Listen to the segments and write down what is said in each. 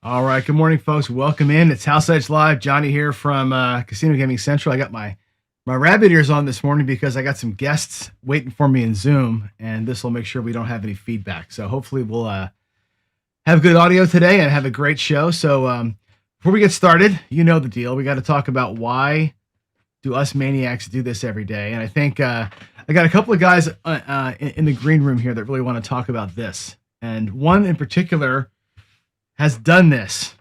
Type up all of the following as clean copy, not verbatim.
All right. Good morning, folks. Welcome in. It's House Edge Live. Johnny here from Casino Gaming Central. I got my rabbit ears on this morning because I got some guests waiting for me in Zoom, and this will make sure we don't have any feedback. So hopefully we'll have good audio today and have a great show. So before we get started, you know the deal. We got to talk about why do us maniacs do this every day. And I think I got a couple of guys in the green room here that really want to talk about this. And one in particular has done this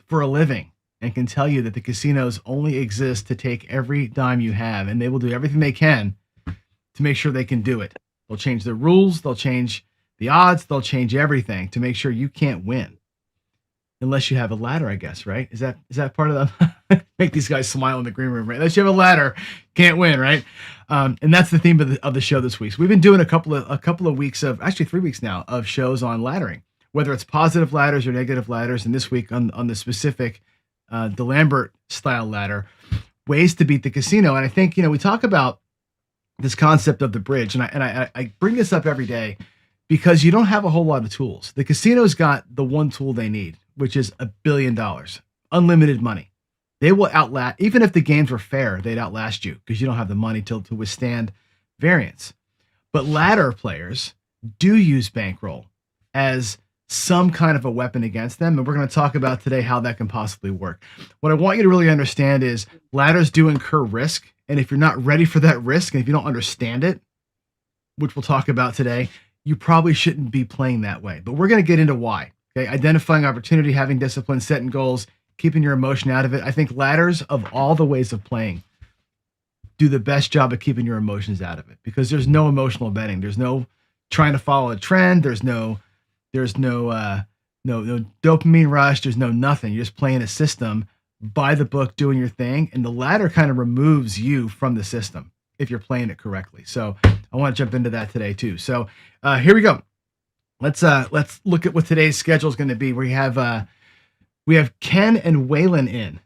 for a living and can tell you that the casinos only exist to take every dime you have, and they will do everything they can to make sure they can do it. They'll change the rules, they'll change the odds, they'll change everything to make sure you can't win. Unless you have a ladder, I guess, right? Is that part of the make these guys smile in the green room, right? Unless you have a ladder, can't win, right? And that's the theme of the show this week. So we've been doing a couple of weeks of, actually 3 weeks now, of shows on laddering, whether it's positive ladders or negative ladders. And this week on the specific DeLambert style ladder, ways to beat the casino. And I think, we talk about this concept of the bridge, and I bring this up every day because you don't have a whole lot of tools. The casino's got the one tool they need, which is $1 billion, unlimited money. They will outlast, even if the games were fair, they'd outlast you because you don't have the money to withstand variance. But ladder players do use bankroll as some kind of a weapon against them. And we're going to talk about today how that can possibly work. What I want you to really understand is ladders do incur risk. And if you're not ready for that risk, and if you don't understand it, which we'll talk about today, you probably shouldn't be playing that way. But we're going to get into why. Okay, identifying opportunity, having discipline, setting goals, keeping your emotion out of it. I think ladders, of all the ways of playing, do the best job of keeping your emotions out of it because there's no emotional betting. There's no trying to follow a trend. There's no dopamine rush. There's no nothing. You're just playing a system by the book, doing your thing. And the ladder kind of removes you from the system if you're playing it correctly. So I want to jump into that today too. So here we go. Let's look at what today's schedule is going to be. We have Ken and Waylon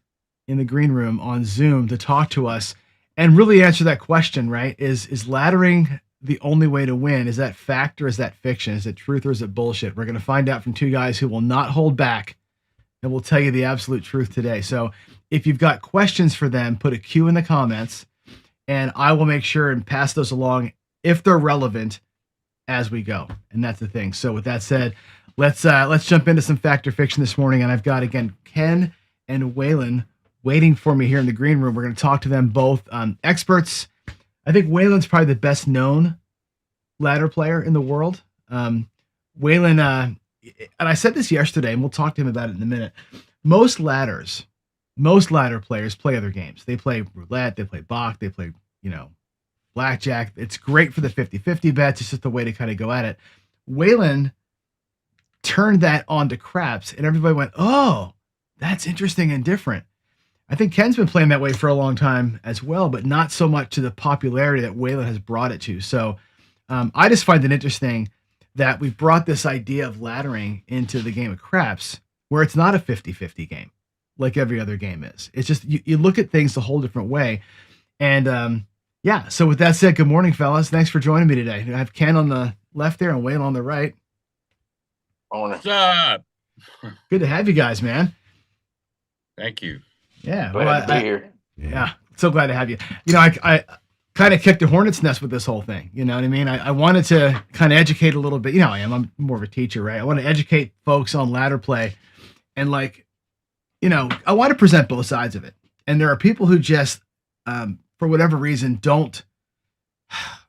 in the green room on Zoom to talk to us and really answer that question, right? Is laddering the only way to win? Is that fact or is that fiction? Is it truth or is it bullshit? We're going to find out from two guys who will not hold back and will tell you the absolute truth today. So if you've got questions for them, put a Q in the comments and I will make sure and pass those along if they're relevant as we go. And that's the thing. So with that said, let's jump into some fact or fiction this morning. And I've got, again, Ken and Waylon waiting for me here in the green room. We're going to talk to them both, experts. I think Waylon's probably the best known ladder player in the world. Waylon, and I said this yesterday, and we'll talk to him about it in a minute. Most ladder players play other games. They play roulette, they play Bach, they play, blackjack. It's great for the 50-50 bets. It's just a way to kind of go at it. Waylon turned that on to craps, and everybody went, oh, that's interesting and different. I think Ken's been playing that way for a long time as well, but not so much to the popularity that Waylon has brought it to. So I just find it interesting that we've brought this idea of laddering into the game of craps where it's not a 50-50 game like every other game is. It's just you look at things a whole different way. And yeah, so with that said, good morning, fellas. Thanks for joining me today. I have Ken on the left there and Waylon on the right. What's up? Good to have you guys, man. Thank you. Yeah, Glad to be here. Yeah, so glad to have you. I kind of kicked a hornet's nest with this whole thing. You know what I mean? I wanted to kind of educate a little bit. I'm more of a teacher, right? I want to educate folks on ladder play. And I want to present both sides of it. And there are people who just, for whatever reason, don't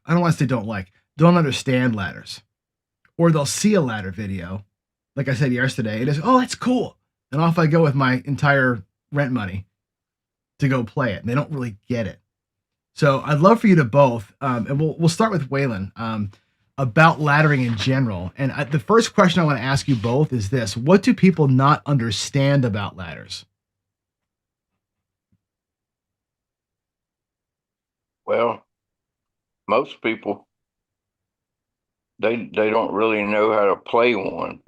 understand ladders. Or they'll see a ladder video, like I said yesterday, and it's, oh, that's cool. And off I go with my entire rent money to go play it. And they don't really get it. So I'd love for you to both, and we'll start with Waylon. about laddering in general. And the first question I want to ask you both is this: what do people not understand about ladders? Well, most people they don't really know how to play one.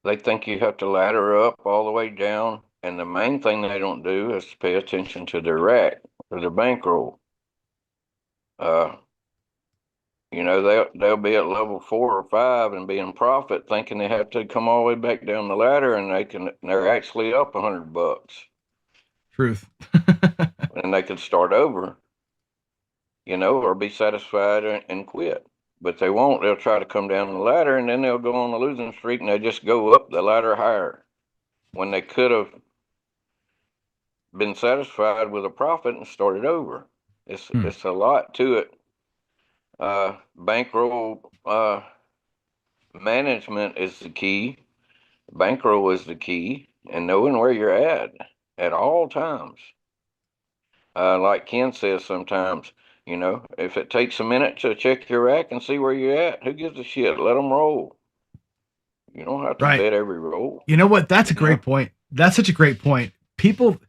They think you have to ladder up all the way down, and the main thing they don't do is pay attention to their rack or their bankroll. Uh, they'll be at level 4 or 5 and be in profit, thinking they have to come all the way back down the ladder, and they're actually up $100, Truth. and they could start over, or be satisfied and quit. But they won't. They'll try to come down the ladder, and then they'll go on the losing streak, and they just go up the ladder higher when they could have been satisfied with a profit and started over. It's a lot to it. Bankroll management is the key. Bankroll is the key, and knowing where you're at all times. Like Ken says sometimes, if it takes a minute to check your rack and see where you're at, who gives a shit? Let them roll. You don't have to bet every roll. You know what? That's a great point. That's such a great point. People,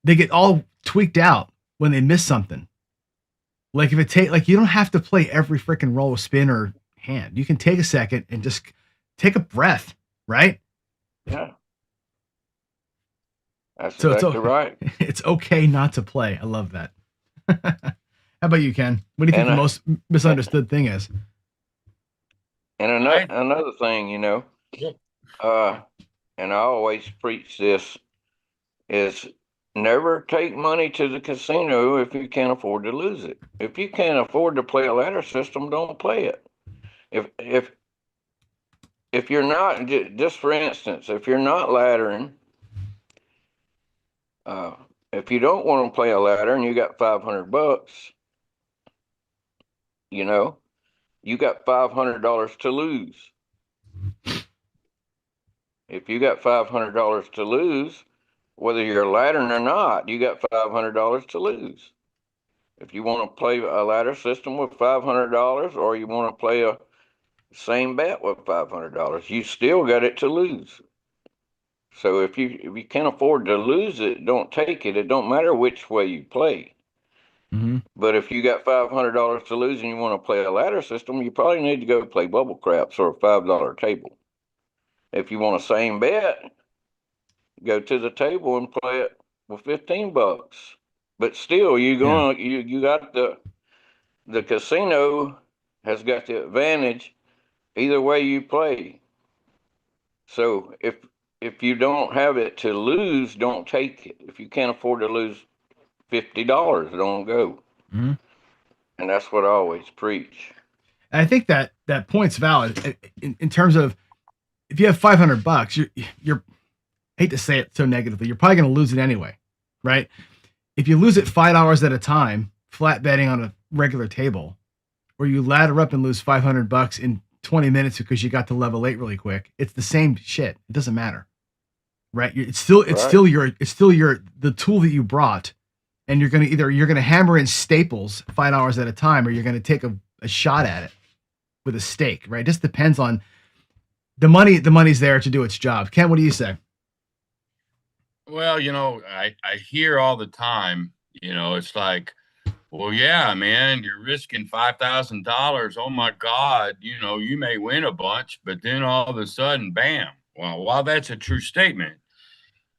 they get all tweaked out when they miss something. Like you don't have to play every freaking roll of spin or hand. You can take a second and just take a breath, right? Yeah. That's exactly right. It's okay not to play. I love that. How about you, Ken? What do you think the most misunderstood thing is? And another thing, and I always preach this, is never take money to the casino if you can't afford to lose it. If you can't afford to play a ladder system, don't play it. If you're not, just for instance, if you're not laddering, if you don't want to play a ladder and you got $500, you got $500 to lose. If you got $500 to lose, whether you're laddering or not, you got $500 to lose. If you want to play a ladder system with $500, or you want to play a same bet with $500, you still got it to lose. So if you can't afford to lose it, don't take it. It don't matter which way you play. Mm-hmm. But if you got $500 to lose and you want to play a ladder system, you probably need to go play bubble craps or a $5 table. If you want a same bet, go to the table and play it with $15. But still, you got the casino has got the advantage either way you play. So if you don't have it to lose, don't take it. If you can't afford to lose $50, don't go. Mm-hmm. And that's what I always preach. And I think that point's valid in terms of, if you have $500, you're hate to say it so negatively, you're probably going to lose it anyway, right? If you lose it $5 at a time, flat betting on a regular table, or you ladder up and lose $500 in 20 minutes because you got to level 8 really quick, it's the same shit. It doesn't matter, right? It's still the tool that you brought, and you're gonna hammer in staples $5 at a time, or you're gonna take a shot at it with a stake, right? It just depends on the money. The money's there to do its job. Ken, what do you say? Well, I hear all the time, it's like, well, yeah, man, you're risking $5,000. Oh my God, you may win a bunch, but then all of a sudden, bam. Well, while that's a true statement,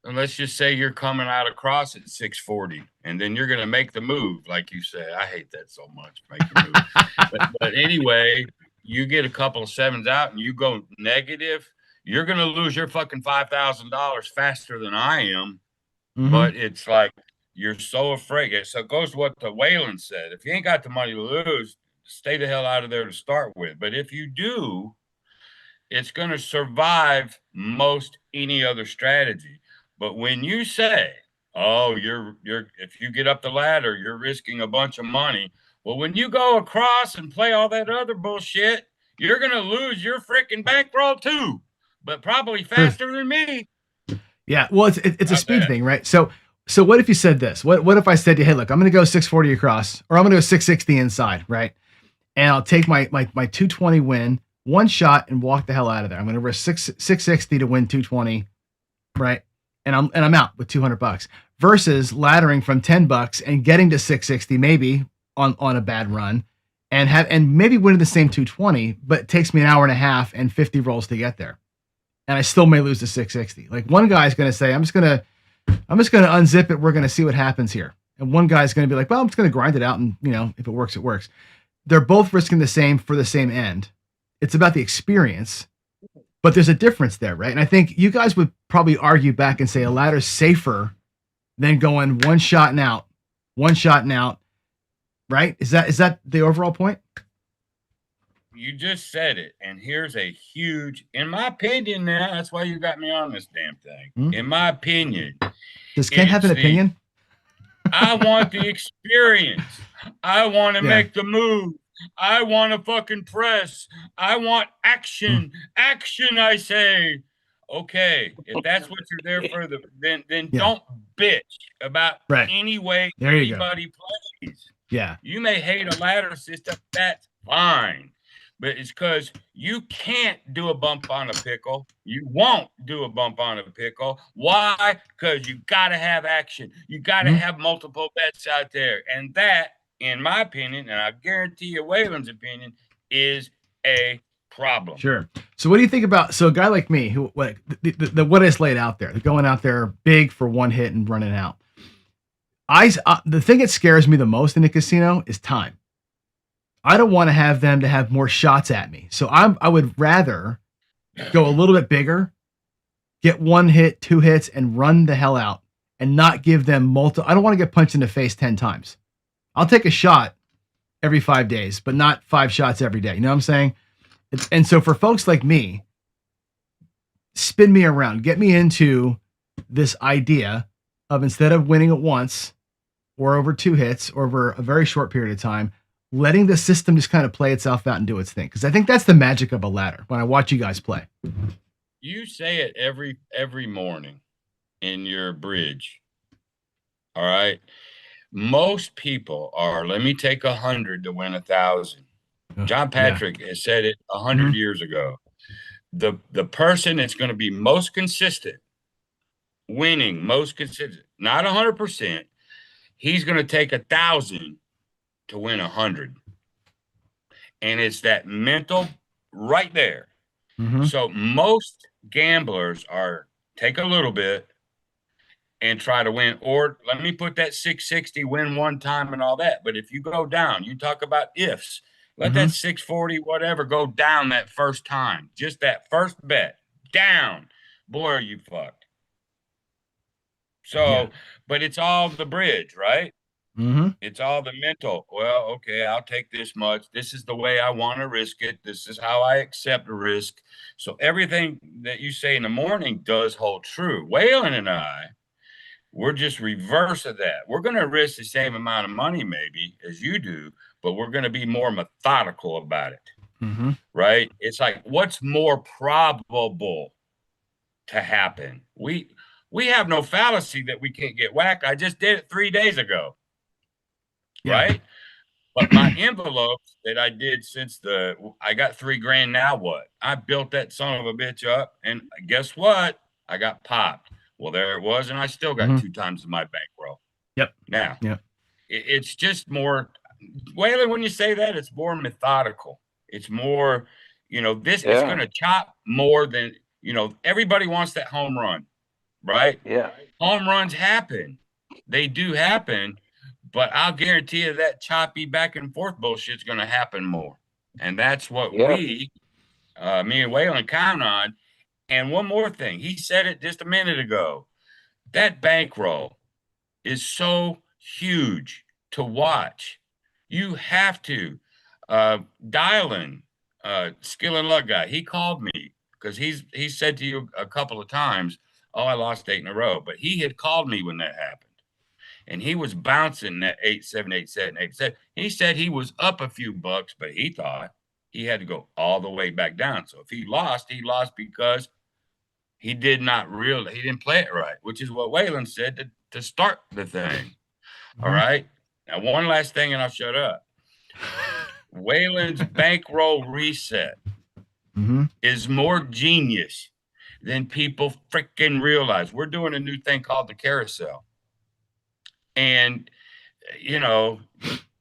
and let's just say you're coming out across at 640, and then you're going to make the move, like you say. I hate that so much, make the move. but anyway, you get a couple of sevens out and you go negative, you're going to lose your fucking $5,000 faster than I am. Mm-hmm. But it's like, you're so afraid. So it goes to what the Waylons said. If you ain't got the money to lose, stay the hell out of there to start with. But if you do, it's going to survive most any other strategy. But when you say, oh, you're if you get up the ladder, you're risking a bunch of money. Well, when you go across and play all that other bullshit, you're going to lose your freaking bankroll too, but probably faster than me. Yeah, well, it's a speed thing, right? So what if you said this? What if I said to you, hey, look, I'm going to go 640 across, or I'm going to go 660 inside, right? and I'll take my 220 win, one shot, and walk the hell out of there. I'm going to risk 660 to win 220, right? And I'm out with $200 versus laddering from $10 and getting to 660 maybe on a bad run, and maybe winning the same 220, but it takes me an hour and a half and 50 rolls to get there, and I still may lose to 660. Like one guy's going to say, I'm just going to unzip it. We're going to see what happens here. And one guy's going to be like, well, I'm just going to grind it out, and if it works, it works. They're both risking the same for the same end. It's about the experience, but there's a difference there, right? And I think you guys would probably argue back and say a ladder's safer than going one shot and out, right? Is that the overall point? You just said it, and here's a huge, in my opinion, now that's why you got me on this damn thing. Hmm? In my opinion, does Ken have an opinion? I want the experience. I want to make the move. I want to fucking press. I want action. Action, I say. Okay, if that's what you're there for, then don't bitch about any way anybody plays. Yeah. You may hate a ladder system. That's fine. But it's because you can't do a bump on a pickle. You won't do a bump on a pickle. Why? Because you got to have action. You got to have multiple bets out there. And that, in my opinion, and I guarantee you Waylons' opinion, is a problem. Sure. So what do you think about, a guy like me, who what is laid out there, going out there big for one hit and running out. The thing that scares me the most in a casino is time. I don't want to have them to have more shots at me. So I would rather go a little bit bigger, get one hit, two hits, and run the hell out and not give them multiple. I don't want to get punched in the face 10 times. I'll take a shot every 5 days, but not 5 shots every day. You know what I'm saying? And so for folks like me, spin me around, get me into this idea of, instead of winning at once or over 2 hits or over a very short period of time, letting the system just kind of play itself out and do its thing. Because I think that's the magic of a ladder when I watch you guys play. You say it every morning in your bridge. All right. Most people are, let me take 100 to win 1,000. John Patrick has said it 100 years ago. The person that's going to be most consistent, winning, most consistent, not 100%, he's going to take 1,000 to win 100. And it's that mental right there. So most gamblers are take a little bit and try to win, or let me put that 660, win one time and all that. But if you go down, you talk about ifs, let that 640, whatever, go down that first time. Just that first bet down. Boy, are you fucked. So, but it's all the bridge, right? It's all the mental. Well, okay, I'll take this much. This is the way I want to risk it. This is how I accept the risk. So everything that you say in the morning does hold true. Waylon and I, we're just reverse of that. We're going to risk the same amount of money maybe as you do, but we're going to be more methodical about it, right? It's like, what's more probable to happen? We have no fallacy that we can't get whacked. I just did it 3 days ago. Right? But my envelopes that I did since I got $3,000 now, what? I built that son of a bitch up, and guess what? I got popped. Well, there it was, and I still got 2 times my bankroll. Now, it's just more, Waylon, when you say that, it's more methodical. It's more, it's going to chop more than, everybody wants that home run, right? Yeah. Home runs happen. They do happen. But I'll guarantee you that choppy back and forth bullshit's going to happen more. And that's what me and Waylon count on. And one more thing. He said it just a minute ago. That bankroll is so huge to watch. You have to dial in Skill and Luck guy. He called me because he said to you a couple of times, oh, I lost 8 in a row. But he had called me when that happened. And he was bouncing that 8-7, 8-7, 8-7. He said he was up a few bucks, but he thought he had to go all the way back down. So if he lost because he didn't play it right, which is what Waylon said to start the thing. All right. Now, one last thing, and I'll shut up. Waylon's bankroll reset is more genius than people freaking realize. We're doing a new thing called the carousel. And, you know,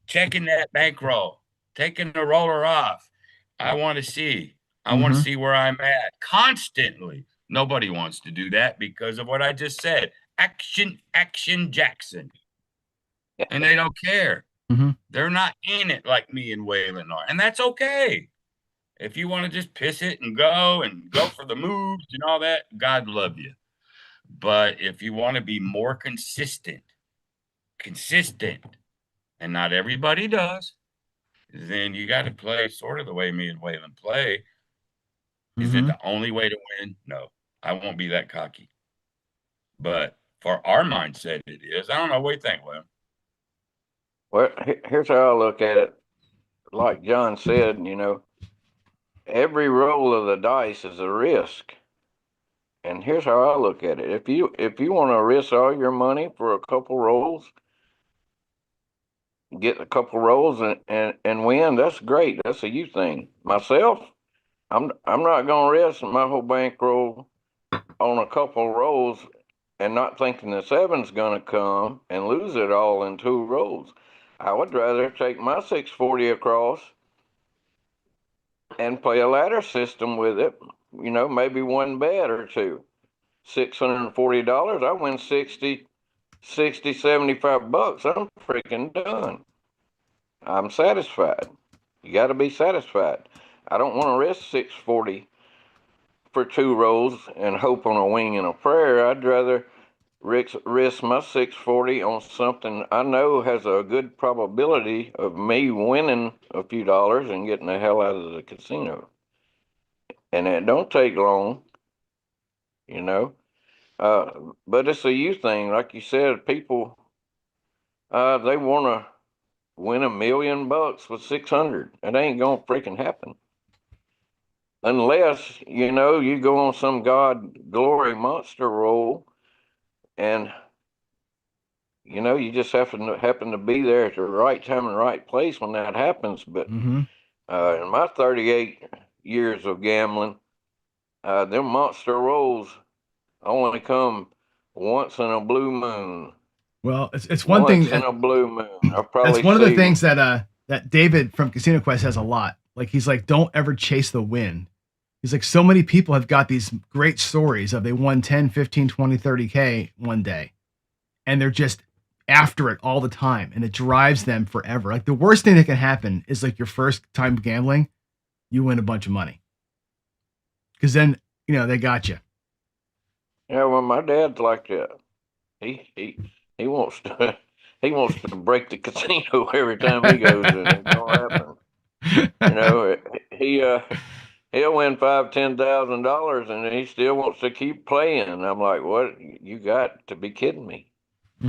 checking that bankroll, taking the roller off. I want to see. I want to see where I'm at constantly. Nobody wants to do that because of what I just said. Action, action, Jackson. And they don't care. They're not in it like me and Waylon are. And that's okay. If you want to just piss it and go for the moves and all that, God love you. But if you want to be more consistent, and not everybody does, then you got to play sort of the way me and Waylon play. Is it the only way to win? No, I won't be that cocky. But for our mindset, it is. I don't know. What do you think, Waylon? Well, here's how I look at it. Like John said, every roll of the dice is a risk. And here's how I look at it. If you want to risk all your money for a couple rolls, get a couple rolls and win, that's great. That's a you thing. Myself, I'm not gonna risk my whole bankroll on a couple rolls and not thinking the seven's gonna come and lose it all in 2 rolls. I would rather take my 640 across and play a ladder system with it. Maybe one bet or two. $640, I win 60, 75 bucks. I'm freaking done. I'm satisfied. You got to be satisfied. I don't want to risk 640 for 2 rolls and hope on a wing and a prayer. I'd rather risk my 640 on something I know has a good probability of me winning a few dollars and getting the hell out of the casino. And it don't take long, but it's a you thing. Like you said, people, they want to win $1 million with 600. It ain't gonna freaking happen. Unless, you go on some God glory monster roll and, you just happen to be there at the right time and right place when that happens. But in my 38 years of gambling, them monster rolls only come once in a blue moon. Well, it's one thing. Once in a blue moon. That's one of the things that David from Casino Quest has a lot. Like, he's like, don't ever chase the win. He's like, so many people have got these great stories of they won 10, 15, 20, 30K one day. And they're just after it all the time. And it drives them forever. Like, the worst thing that can happen is like your first time gambling, you win a bunch of money. Because then, they got you. Yeah, well, my dad's like that. He wants to break the casino every time he goes, and it don't happen. He'll win $5,000-$10,000, and he still wants to keep playing. And I'm like, what? You got to be kidding me!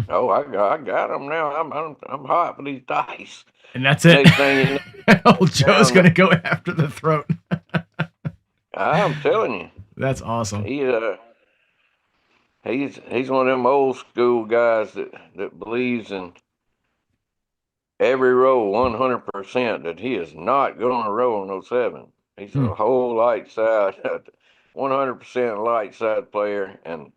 Oh, I got him now. I'm hot for these dice. And that's it. Next thing Old Joe's gonna go after the throat. I'm telling you, that's awesome. He's one of them old school guys that believes in every roll 100%, that he is not going to roll no 7. He's a whole light side, 100% light side player, and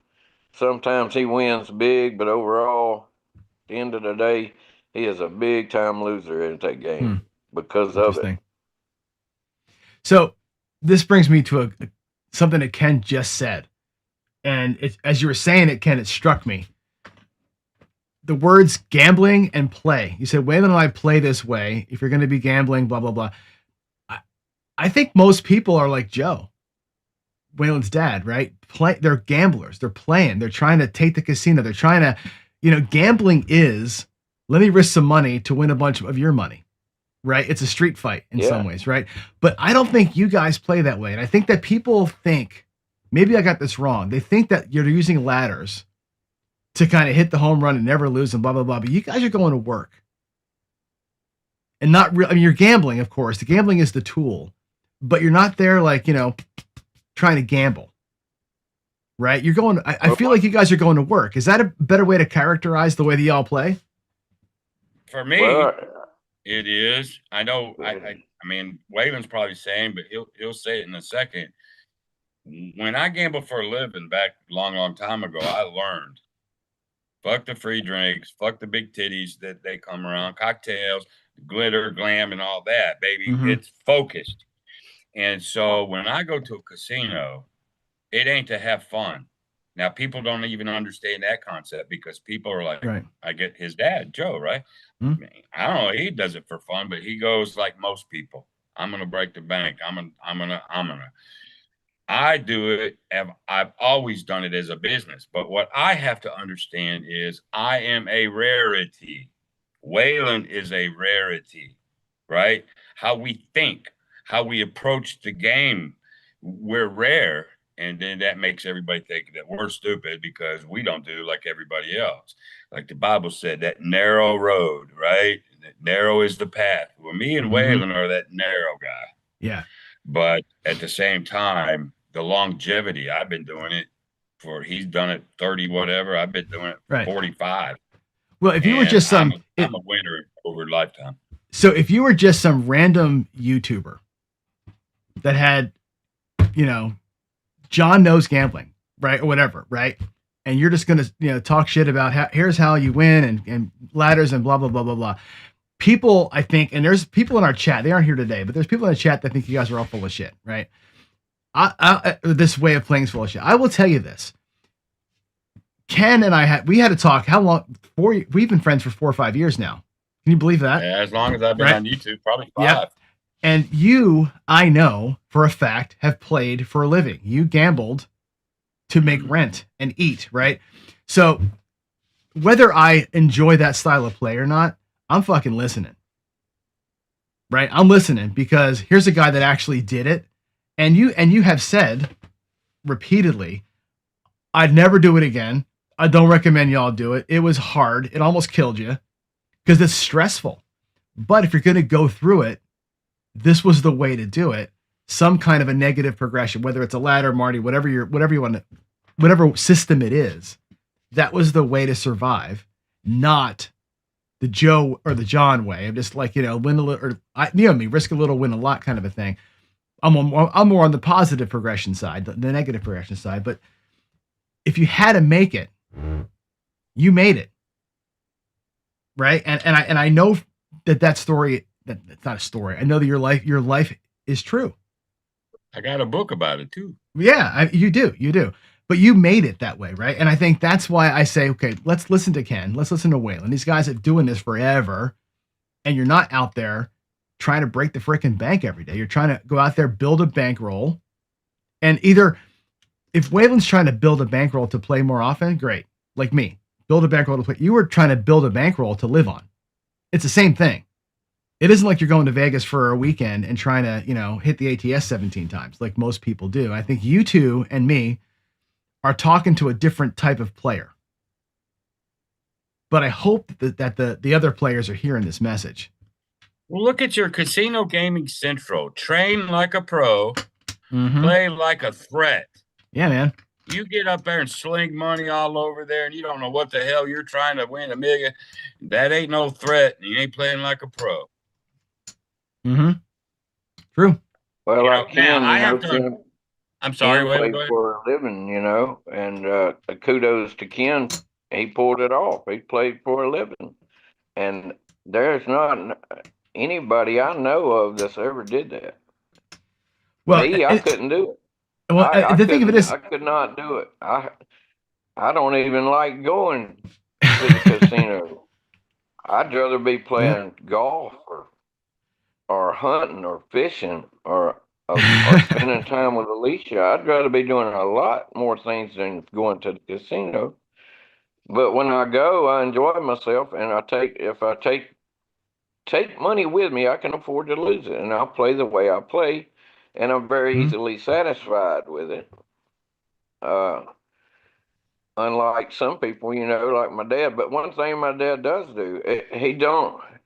sometimes he wins big, but overall, at the end of the day, he is a big time loser in that game because of it. So this brings me to something that Ken just said. And as you were saying it, Ken, it struck me. The words gambling and play. You said, Waylon and I play this way. If you're going to be gambling, blah, blah, blah. I think most people are like Joe, Waylon's dad, right? They're gamblers. They're playing. They're trying to take the casino. They're trying to, gambling is, let me risk some money to win a bunch of your money, right? It's a street fight in some ways, right? But I don't think you guys play that way. And I think that people think, maybe I got this wrong. They think that you're using ladders to kind of hit the home run and never lose and blah, blah, blah. But you guys are going to work. And not really, I mean, you're gambling, of course. The gambling is the tool. But you're not there like, trying to gamble. Right? You're going, I feel like you guys are going to work. Is that a better way to characterize the way that y'all play? For me, It is. I know. Yeah. I mean, Waylon's probably saying, but he'll say it in a second. When I gambled for a living back a long, long time ago, I learned fuck the free drinks, fuck the big titties that they come around, cocktails, glitter, glam, and all that, baby. Mm-hmm. It's focused. And so when I go to a casino, it ain't to have fun. Now, people don't even understand that concept because people are like, Right. I get his dad, Joe, right? Mm-hmm. I don't know. He does it for fun, but he goes like most people. I'm gonna break the bank. I'm gonna. I do it. I've always done it as a business. But what I have to understand is I am a rarity. Waylon is a rarity, right? How we think, how we approach the game, we're rare. And then that makes everybody think that we're stupid because we don't do like everybody else. Like the Bible said, that narrow road, right? That narrow is the path. Well, me and Mm-hmm. Waylon are that narrow guy. Yeah. But at the same time, the longevity, I've been doing it he's done it 30 whatever. I've been doing it Right. 45. Well, if you were And just I'm a winner over a lifetime. so if you were just some random YouTuber that had, John knows gambling, right, or whatever, right, and you're just gonna, talk shit about here's how you win and ladders and blah blah blah blah blah. People, I think, and there's people in our chat. They aren't here today, but there's people in the chat that think you guys are all full of shit, right? This way of playing is full of shit. I will tell you this. Ken and I had a talk. How long? We've been friends for 4 or 5 years now. Can you believe that? Yeah, as long as I've been Right. on YouTube, probably 5. Yep. And you, I know for a fact, have played for a living. You gambled to make rent and eat, right? So whether I enjoy that style of play or not, I'm fucking listening. Right? I'm listening because here's a guy that actually did it. And you have said repeatedly, I'd never do it again. I don't recommend y'all do it. It was hard. It almost killed you because it's stressful. But if you're going to go through it, this was the way to do it. Some kind of a negative progression, whether it's a ladder, Marty, whatever you want to, whatever system it is, that was the way to survive, not the Joe or the John way. I'm just like, win a little, or me, risk a little, win a lot kind of a thing. I'm more on the positive progression side, the negative progression side. But if you had to make it, you made it, right? And I know that story. That's not a story. I know that your life is true. I got a book about it too. Yeah, you do. But you made it that way, right? And I think that's why I say, okay, let's listen to Ken. Let's listen to Waylon. These guys are doing this forever, and you're not out there trying to break the freaking bank every day. You're trying to go out there, build a bankroll, and either if Waylon's trying to build a bankroll to play more often, great. Like me, build a bankroll to play. You were trying to build a bankroll to live on. It's the same thing. It isn't like you're going to Vegas for a weekend and trying to, hit the ATS 17 times like most people do. I think you two and me are talking to a different type of player. But I hope that the other players are hearing this message. Well, look at your Casino Gaming Central. Train like a pro, play like a threat. Yeah, man. You get up there and sling money all over there, and you don't know what the hell you're trying to win $1 million. That ain't no threat. And you ain't playing like a pro. True. Well, I have to. I'm sorry. Ken played for a living, and kudos to Ken. He pulled it off. He played for a living, and there's not anybody I know of that's ever did that. Well, I couldn't do it. Well, the thing of it is, I could not do it. I don't even like going to the casino. I'd rather be playing golf or hunting or fishing or spending time with Alicia. I'd rather be doing a lot more things than going to the casino. But when I go, I enjoy myself, and if I take money with me, I can afford to lose it, and I'll play the way I play, and I'm very easily satisfied with it. Unlike some people, like my dad. But one thing my dad does do,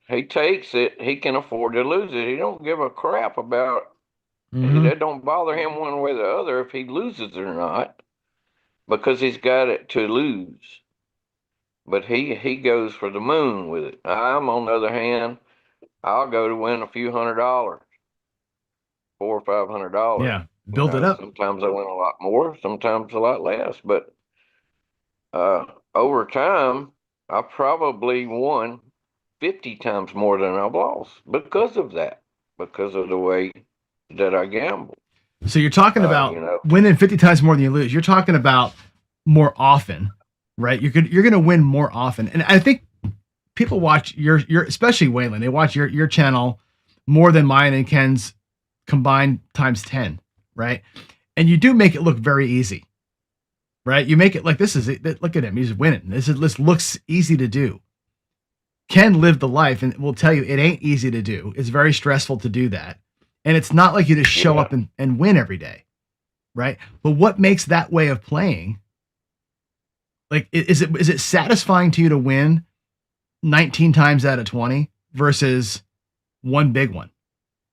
he takes it, he can afford to lose it. He don't give a crap about it. Don't bother him one way or the other if he loses or not, because he's got it to lose. But he goes for the moon with it. I'm, on the other hand, I'll go to win a few $100, $400 or $500. Yeah. Build it up. Sometimes I win a lot more, sometimes a lot less, but over time, I probably won 50 times more than I've lost because of that, because of the way that I gamble. So you're talking about winning 50 times more than you lose. You're talking about more often, right? You're gonna win more often. And I think people watch your especially Waylon, they watch your channel more than mine and Ken's combined times 10, right? And you do make it look very easy. Right? You make it like this is it. Look at him. He's winning. This looks easy to do. Ken lived the life and will tell you it ain't easy to do. It's very stressful to do that. And it's not like you just show up and win every day. Right? But what makes that way of playing? Like, is it satisfying to you to win 19 times out of 20 versus one big one?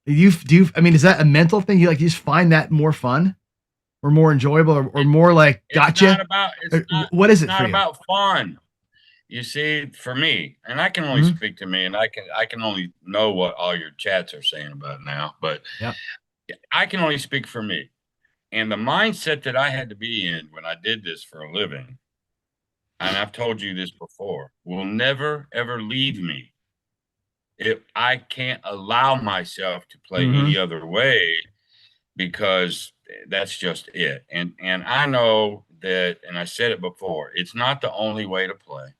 I mean, is that a mental thing? You just find that more fun? Or more enjoyable, or more like gotcha? What is it for you? It's not about fun. You see, for me, and I can only speak to me, and I can only know what all your chats are saying about now, but I can only speak for me. And the mindset that I had to be in when I did this for a living, and I've told you this before, will never, ever leave me. If I can't allow myself to play any other way, because that's just it. And I know that, and I said it before, it's not the only way to play.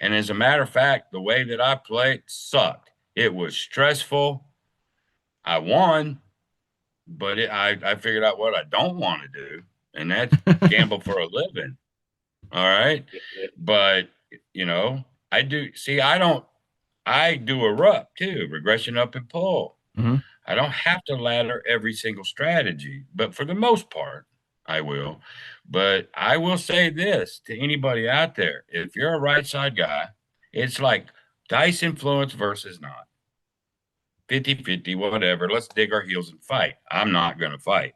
And as a matter of fact, the way that I played sucked. It was stressful. I won, but I figured out what I don't want to do, and that's gamble for a living. All right. But, I do a RUP too, regression up and pull. I don't have to ladder every single strategy, but for the most part, I will. But I will say this to anybody out there. If you're a right side guy, it's like dice influence versus not. 50-50, whatever. Let's dig our heels and fight. I'm not going to fight.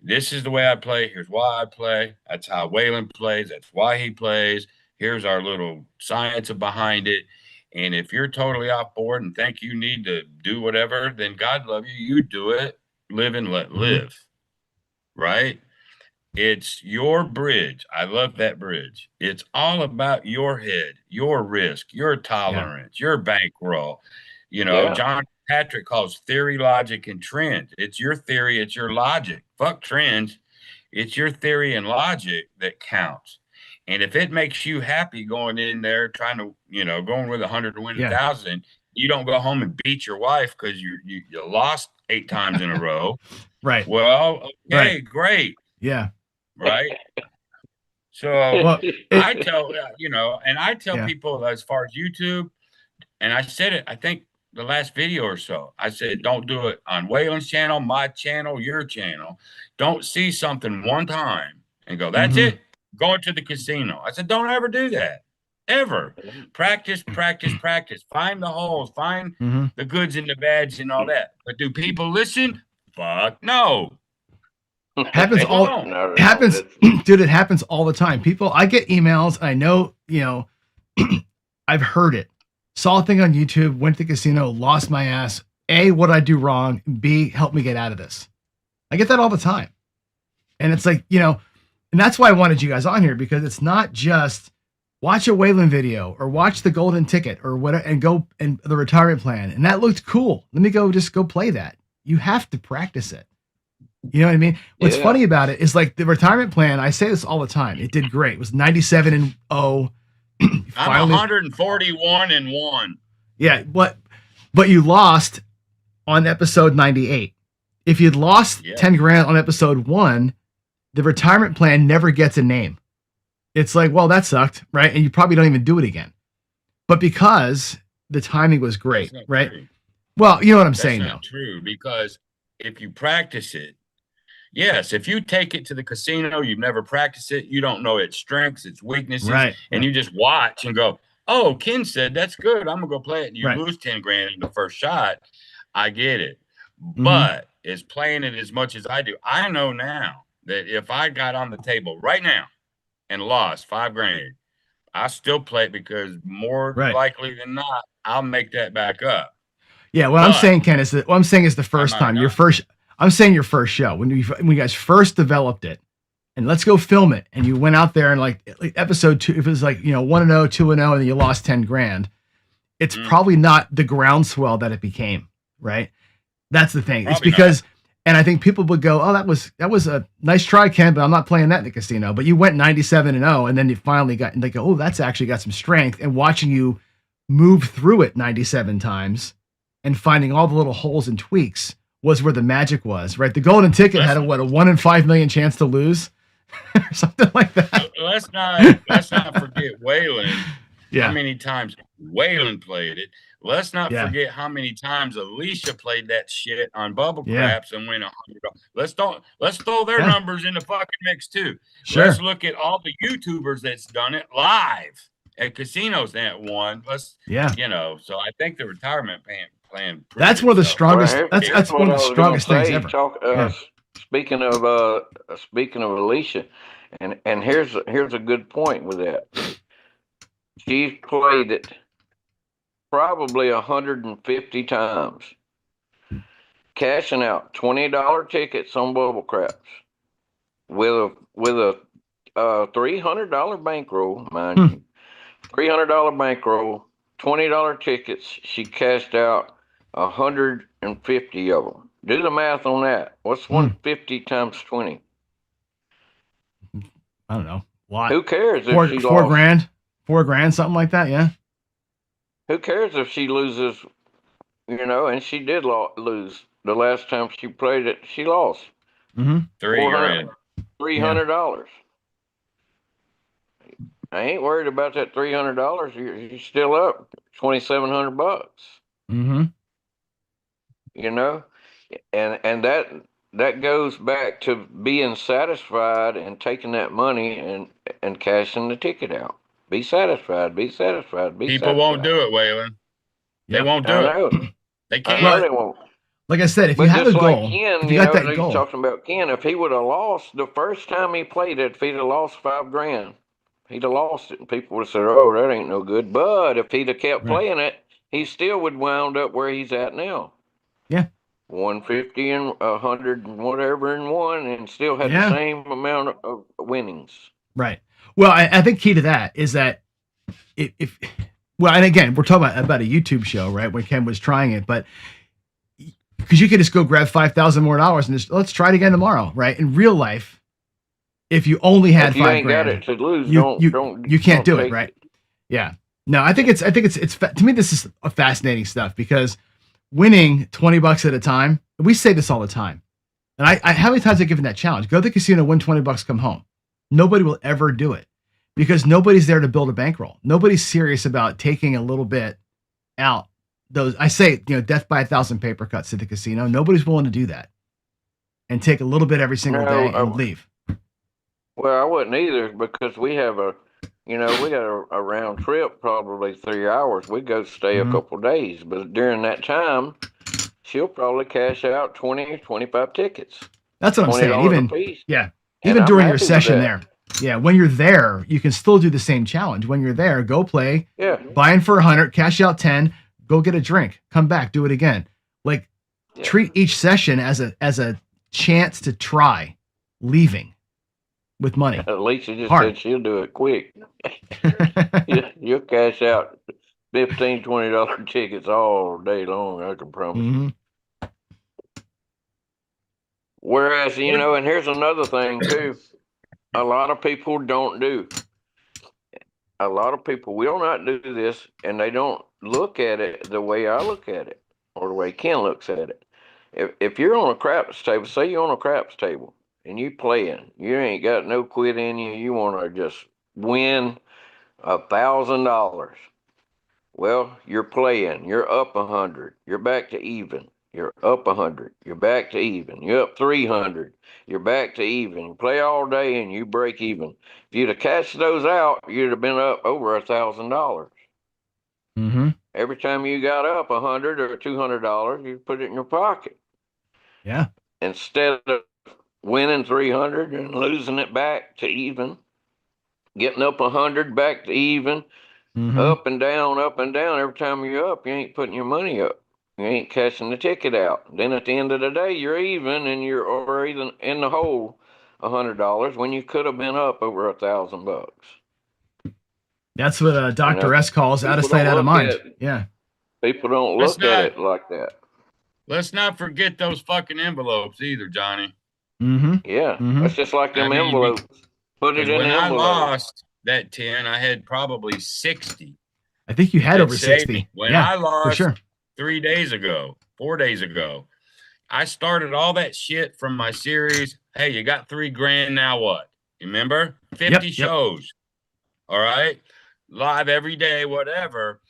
This is the way I play. Here's why I play. That's how Waylon plays. That's why he plays. Here's our little science behind it. And if you're totally off board and think you need to do whatever, then God love you. You do it. Live and let live. Right? It's your bridge. I love that bridge. It's all about your head, your risk, your tolerance, your bankroll. John Patrick calls theory, logic, and trends. It's your theory. It's your logic. Fuck trends. It's your theory and logic that counts. And if it makes you happy going in there trying to, going with 100 to win 1,000, you don't go home and beat your wife because you lost 8 times in a row. Right. Well, okay, great. Yeah. Right. So I tell people as far as YouTube, and I said it, I think the last video or so, I said, don't do it on Waylon's channel, my channel, your channel. Don't see something one time and go, that's it. Going to the casino. I said, don't ever do that. Ever. Practice, practice, practice. Find the holes. Find the goods and the bads and all that. But do people listen? Fuck no. Happens dude, it happens all the time. I get emails, I know, I've heard it. Saw a thing on YouTube, went to the casino, lost my ass. A, what'd I do wrong? B, help me get out of this. I get that all the time. And it's like, and that's why I wanted you guys on here, because it's not just watch a Waylon video or watch the golden ticket or whatever and go and the retirement plan. And that looked cool. Let me just go play that. You have to practice it. You know what I mean? What's funny about it is like the retirement plan. I say this all the time. It did great. It was 97-0. I'm 141-1. Yeah. But you lost on episode 98. If you'd lost 10 grand on episode 1, the retirement plan never gets a name. It's like, well, that sucked, right? And you probably don't even do it again. But because the timing was great, right? True. Well, you know what I'm saying, That's not true, because if you practice it, yes, if you take it to the casino, you've never practiced it, you don't know its strengths, its weaknesses, and you just watch and go, oh, Ken said that's good, I'm gonna go play it, and you lose 10 grand in the first shot. I get it. But is playing it as much as I do, I know now that if I got on the table right now and lost 5 grand, I still play it, because more likely than not, I'll make that back up. Yeah, what I'm But saying, Ken, is that what I'm saying is the first might time, not. your first. I'm saying your first show when you guys first developed it, and let's go film it. And you went out there and like episode 2, if it was like 1-0, 2-0, and you lost 10 grand, it's probably not the groundswell that it became, right? That's the thing. It's Probably because, and I think people would go, "Oh, that was a nice try, Ken, but I'm not playing that in the casino." But you went 97-0, and then you finally got, and they go, "Oh, that's actually got some strength." And watching you move through it 97 times and finding all the little holes and tweaks was where the magic was, right? The golden ticket had a 1 in 5 million chance to lose, or something like that. Let's not forget Waylon. Yeah. How many times Waylon played it? Let's not Yeah. forget how many times Alicia played that shit on bubble Yeah. craps and win $100. Let's throw their numbers in the fucking mix too. Sure. Let's look at all the YouTubers that's done it live at casinos that won. So I think the retirement plan. That's one of the strongest. Well, That's one of the strongest things ever. Speaking of Alicia, and here's a good point with that. She's played it probably 150 times, cashing out $20 tickets on bubble craps with a $300 bankroll, mind you, $300 bankroll, $20 tickets. She cashed out 150 of them. Do the math on that. What's 150 times 20? I don't know. A lot. Who cares if she $4 lost? grand, $4 grand, something like that. Yeah. Who cares if she loses? And she did lose the last time she played it. She lost. $3 grand. $300. I ain't worried about that $300. You're still up $2,700. And that goes back to being satisfied and taking that money and cashing the ticket out. Be satisfied. People won't do it, Waylon. They won't do it. They can't. I know they won't. Like I said, if you have a goal, like Ken, if you got that goal. Talking about Ken, if he would have lost the first time he played it, if he'd have lost $5 grand, he'd have lost it, and people would have said, "Oh, that ain't no good." But if he'd have kept playing it, he still would wound up where he's at now. Yeah. 150 and 100 and whatever and one, and still had the same amount of winnings. Right. Well, I think key to that is that and again, we're talking about a YouTube show, right? When Ken was trying it, but because you could just go grab $5,000 more and just let's try it again tomorrow, right? In real life, if you only had $5 grand, got it to lose, you can't do it, right? Yeah. No, I think it's to me, this is a fascinating stuff because winning $20 at a time, we say this all the time. And I how many times I've given that challenge? Go to the casino, win $20, come home. Nobody will ever do it because nobody's there to build a bankroll. Nobody's serious about taking a little bit out. I say, death by 1,000 paper cuts to the casino. Nobody's willing to do that and take a little bit every single day and leave. Well, I wouldn't either because we have we got a round trip, probably 3 hours. We go stay a couple of days, but during that time, she'll probably cash out 20 or 25 tickets. That's what I'm saying. Even during your session there. Yeah, when you're there, you can still do the same challenge. When you're there, go play. Yeah. Buy in for 100, cash out 10, go get a drink, come back, do it again. Treat each session as a chance to try leaving with money. Alicia just said she'll do it quick. You'll cash out $15, $20 tickets all day long, I can promise you. Whereas, and here's another thing too, a lot of people don't do. A lot of people will not do this, and they don't look at it the way I look at it, or the way Ken looks at it. If you're on a craps table, say you're on a craps table, and you playing, you ain't got no quit in you, you want to just win $1,000. Well, you're playing, you're up 100, you're back to even. You're up 100. You're back to even. You're up 300. You're back to even. You play all day and you break even. If you'd have cashed those out, you'd have been up over $1,000. Every time you got up $100 or $200, you put it in your pocket. Yeah. Instead of winning 300 and losing it back to even, getting up 100 back to even, up and down, up and down. Every time you're up, you ain't putting your money up. You ain't cashing the ticket out. Then at the end of the day, you're even, and you're already in the hole $100 when you could have been up over $1,000. That's what You Dr. know, S calls out of people sight, don't out of look mind. at Yeah. people don't Let's look at not it like that. let's not forget those fucking envelopes either, Johnny. Mm-hmm. Yeah, Mm-hmm. that's just like I them mean, envelopes. Put it because in when the I envelope. lost that 10, I had probably 60 I think you had that over saved 60. me. When Yeah, I for lost sure. 3 days ago, 4 days ago, I started all that shit from my series. Hey, you got $3 grand, now what? You remember? 50 Yep. shows. All right. Live every day, whatever.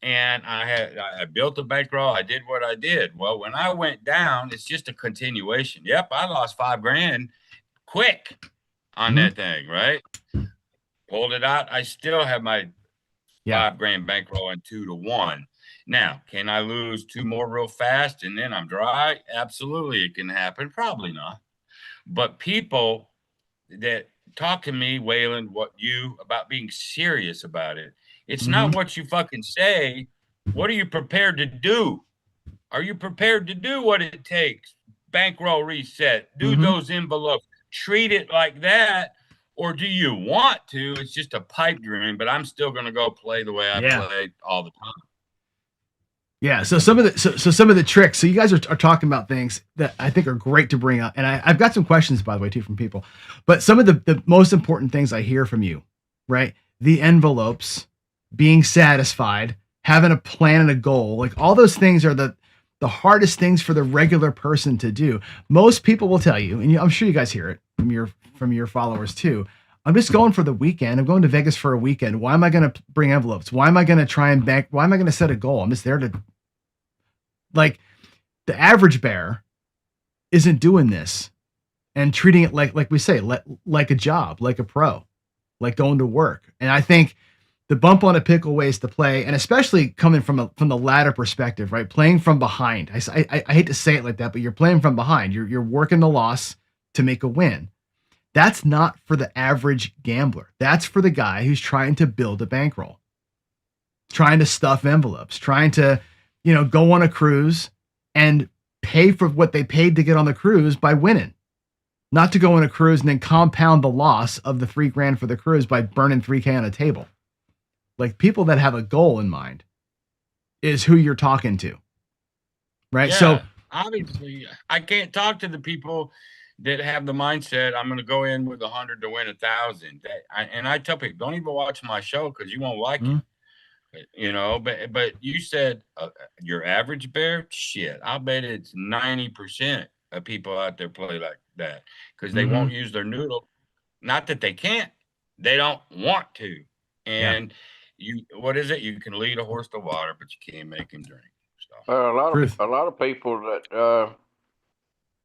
And I built a bankroll. I did what I did. Well, when I went down, it's just a continuation. Yep, I lost $5 grand quick on Mhm. that thing, right? Pulled it out. I still have my Yeah. $5 grand bankroll and 2 to 1. Now, can I lose two more real fast and then I'm dry? Absolutely, it can happen. Probably not. But people that talk to me, Waylon, what you about being serious about it. It's Mm-hmm. not what you fucking say. What are you prepared to do? Are you prepared to do what it takes? Bankroll reset, do Mm-hmm. those envelopes, treat it like that, or do you want to? It's just a pipe dream, but I'm still going to go play the way I Yeah. play all the time. Yeah. So some of the some of the tricks. So you guys are talking about things that I think are great to bring up, and I've got some questions by the way too from people. But some of the most important things I hear from you, right? The envelopes, being satisfied, having a plan and a goal, like all those things are the hardest things for the regular person to do. Most people will tell you, and I'm sure you guys hear it from your followers too. I'm just going for the weekend. I'm going to Vegas for a weekend. Why am I going to bring envelopes? Why am I going to try and bank? Why am I going to set a goal? I'm just there to, like, the average bear isn't doing this and treating it like we say, like a job, like a pro, like going to work. And I think the bump on a pickle ways to play, and especially coming from the ladder perspective, right? Playing from behind. I hate to say it like that, but you're playing from behind. You're working the loss to make a win. That's not for the average gambler. That's for the guy who's trying to build a bankroll, trying to stuff envelopes, trying to, go on a cruise and pay for what they paid to get on the cruise by winning. Not to go on a cruise and then compound the loss of the $3 grand for the cruise by burning $3K on a table. Like, people that have a goal in mind is who you're talking to. Right. Yeah, So obviously, I can't talk to the people that have the mindset I'm going to go in with 100 to win 1,000. And I tell people, don't even watch my show because you won't like it. But you said your average bear, shit. I'll bet it's 90% of people out there play like that because they won't use their noodle. Not that they can't, they don't want to. And what is it? You can lead a horse to water, but you can't make him drink. So. A lot of people that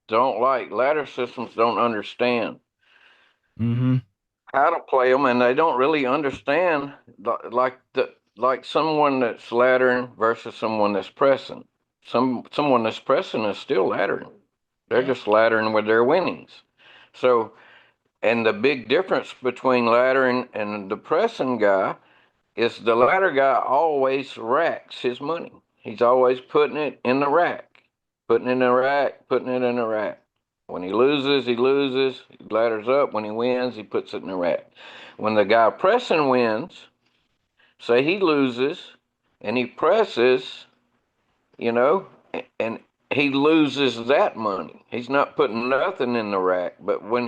don't like ladder systems don't understand how to play them, and they don't really understand like someone that's laddering versus someone that's pressing. Someone that's pressing is still laddering. They're just laddering with their winnings. So, and the big difference between laddering and the pressing guy is the ladder guy always racks his money. He's always putting it in the rack, putting it in the rack, putting it in the rack. When he loses, he loses. He ladders up. When he wins, he puts it in the rack. When the guy pressing wins, say he loses and he presses, and he loses that money. He's not putting nothing in the rack. But when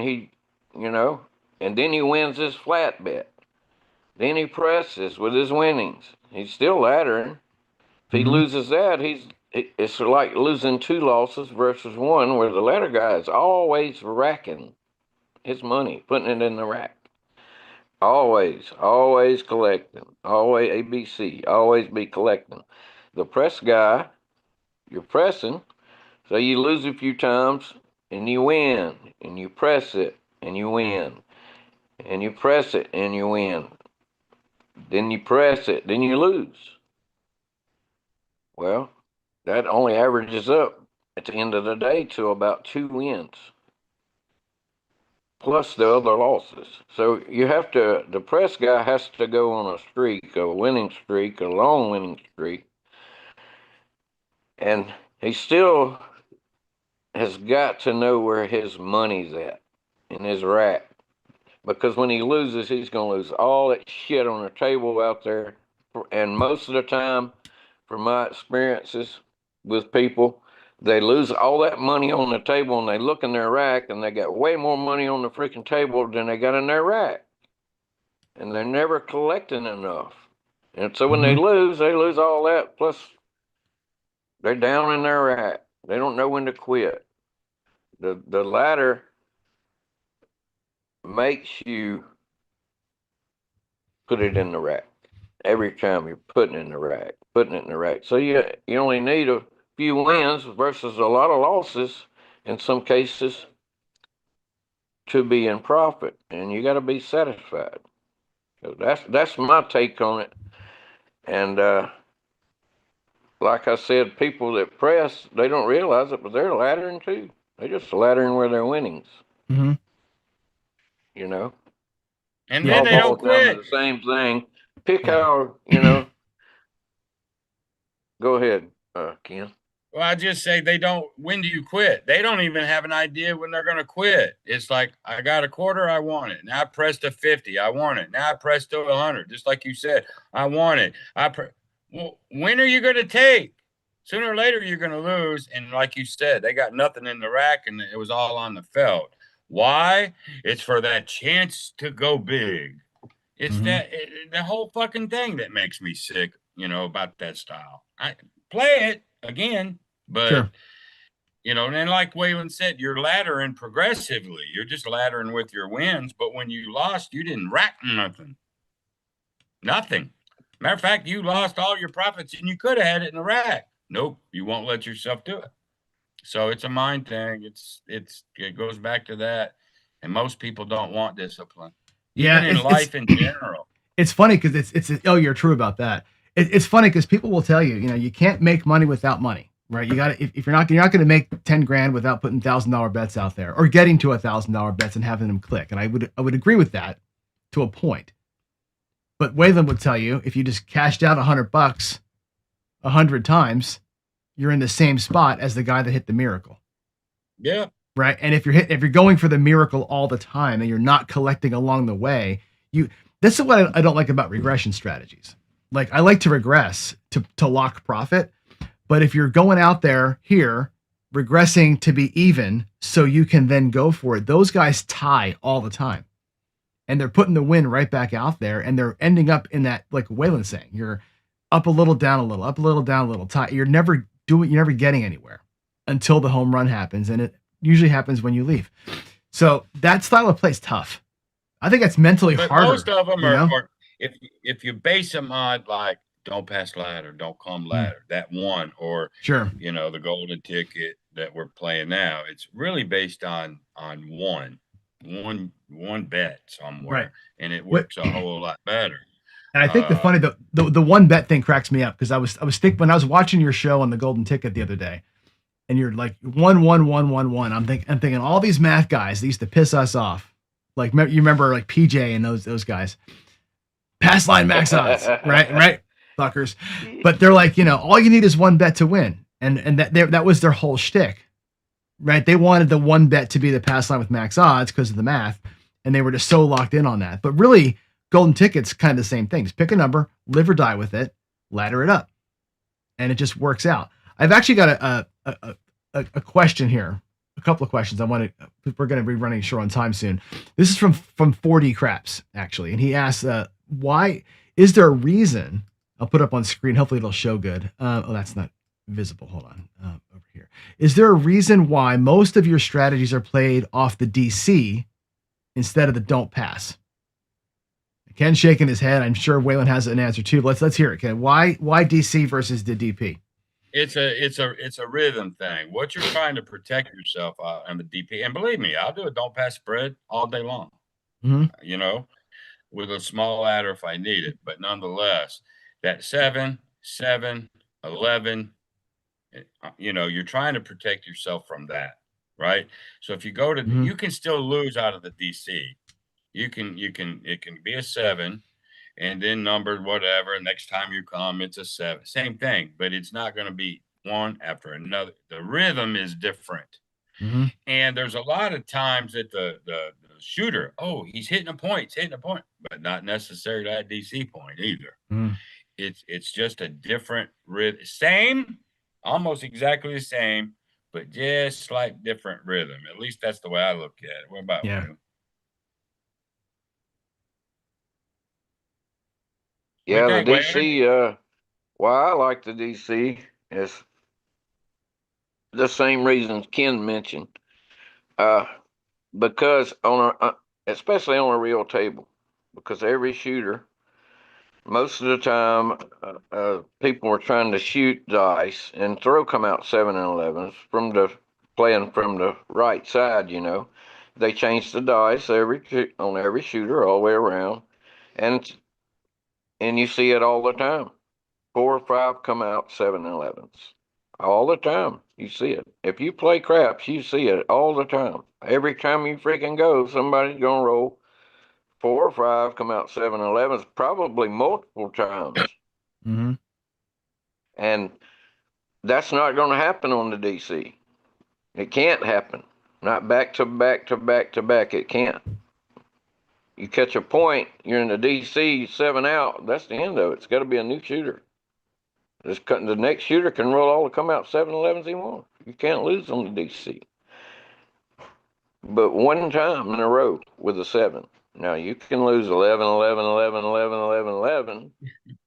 and then he wins his flat bet. Then he presses with his winnings. He's still laddering. If he loses that, it's like losing two losses versus one, where the ladder guy is always racking his money, putting it in the rack. Always collecting. Always ABC. Always be collecting. The press guy, you're pressing, so you lose a few times and you win, and you press it and you win, and you press it and you win. Then you press it, then you lose. Well, that only averages up at the end of the day to about 2 wins plus the other losses. So the press guy has to go on a streak, a winning streak, a long winning streak. And he still has got to know where his money's at in his rack. Because when he loses, he's going to lose all that shit on the table out there. And most of the time, from my experiences with people, they lose all that money on the table and they look in their rack and they got way more money on the freaking table than they got in their rack. And they're never collecting enough. And so when they lose all that. Plus, they're down in their rack. They don't know when to quit. The ladder makes you put it in the rack. Every time you're putting it in the rack. So you only need a few wins versus a lot of losses in some cases to be in profit, and you got to be satisfied. So that's my take on it. And like I said, people that press, they don't realize it, but they're laddering too. They're just laddering where their winnings. Mm-hmm. You know. And then they don't quit. The same thing. Pick how, you know. Go ahead, Ken. Well, I just say they don't. When do you quit? They don't even have an idea when they're going to quit. It's like, I got a quarter, I want it. Now I pressed a 50, I want it. Now I pressed to 100, just like you said, I want it. Well, when are you going to take? Sooner or later, you're going to lose. And like you said, they got nothing in the rack, and it was all on the felt. Why? It's for that chance to go big. It's the whole fucking thing that makes me sick, about that style. I play it again. But, sure. And like Waylon said, you're laddering progressively. You're just laddering with your wins. But when you lost, you didn't rack nothing. Nothing. Matter of fact, you lost all your profits and you could have had it in the rack. Nope, you won't let yourself do it. So it's a mind thing. It goes back to that. And most people don't want discipline. Yeah, even in life in general. It's funny because you're true about that. It's funny because people will tell you, you can't make money without money. Right, you got to if you're not going to make 10 grand without putting $1,000 bets out there or getting to $1,000 bets and having them click. And I would agree with that to a point. But Waylon would tell you if you just cashed out $100 100 times, you're in the same spot as the guy that hit the miracle. Yeah. Right, and if you're going for the miracle all the time and you're not collecting along the way, this is what I don't like about regression strategies. Like I like to regress to lock profit. But if you're going out there here, regressing to be even so you can then go for it, those guys tie all the time. And they're putting the win right back out there. And they're ending up in that, like Waylon's saying, you're up a little, down a little, up a little, down a little. You're never getting anywhere until the home run happens. And it usually happens when you leave. So that style of play is tough. I think it's mentally harder. Most of them are if you base them on like, don't pass ladder, don't come ladder, that one, or sure, the golden ticket that we're playing now, it's really based on one bet somewhere, right. And it works a whole lot better. And I think the one bet thing cracks me up because I was thinking when I was watching your show on the golden ticket the other day, and you're like 1 1 1 1 1. I'm thinking all these math guys, they used to piss us off. Like you remember like PJ and those guys, pass line max odds, right. Fuckers, but they're like, all you need is one bet to win, and that was their whole shtick, right? They wanted the one bet to be the pass line with max odds because of the math, and they were just so locked in on that. But really, golden ticket's kind of the same thing. Just pick a number, live or die with it, ladder it up, and it just works out. I've actually got a question here, a couple of questions. We're going to be running short on time soon. This is from 4D Craps actually, and he asks, why is there a reason? I'll put up on screen. Hopefully it'll show good. That's not visible. Hold on. Over here. Is there a reason why most of your strategies are played off the DC instead of the don't pass? Ken's shaking his head. I'm sure Waylon has an answer too. But let's hear it, Ken. Why DC versus the DP? It's a rhythm thing. What you're trying to protect yourself on the DP, and believe me, I'll do a don't pass spread all day long. Mm-hmm. With a small ladder if I need it, but nonetheless. That 7, 11, you're trying to protect yourself from that, right? So if you go to, you can still lose out of the DC. It can be a 7 and then numbered whatever. Next time you come, it's a 7, same thing, but it's not going to be one after another. The rhythm is different. Mm-hmm. And there's a lot of times that the shooter, oh, he's hitting a point, but not necessarily that DC point either. Mm-hmm. It's just a different rhythm. Same, almost exactly the same, but just slight different rhythm. At least that's the way I look at it. What about you? Yeah, the DC, why I like the DC is the same reasons Ken mentioned. Because especially on a real table, because every shooter, most of the time, people are trying to shoot dice and throw come out 7 and 11s from the playing from the right side. They change the dice on every shooter all the way around, and you see it all the time. 4 or 5 come out 7 and 11s all the time. You see it. If you play craps, you see it all the time. Every time you freaking go, somebody's gonna roll 4 or 5, come out 7 and 11s, probably multiple times. Mm-hmm. And that's not going to happen on the DC. It can't happen. Not back to back to back to back. It can't. You catch a point, you're in the DC, 7 out. That's the end of it. It's got to be a new shooter. The next shooter can roll all the come out 7-11s he wants. You can't lose on the DC. But one time in a row with a 7. Now you can lose 11, 11, 11, 11, 11, 11,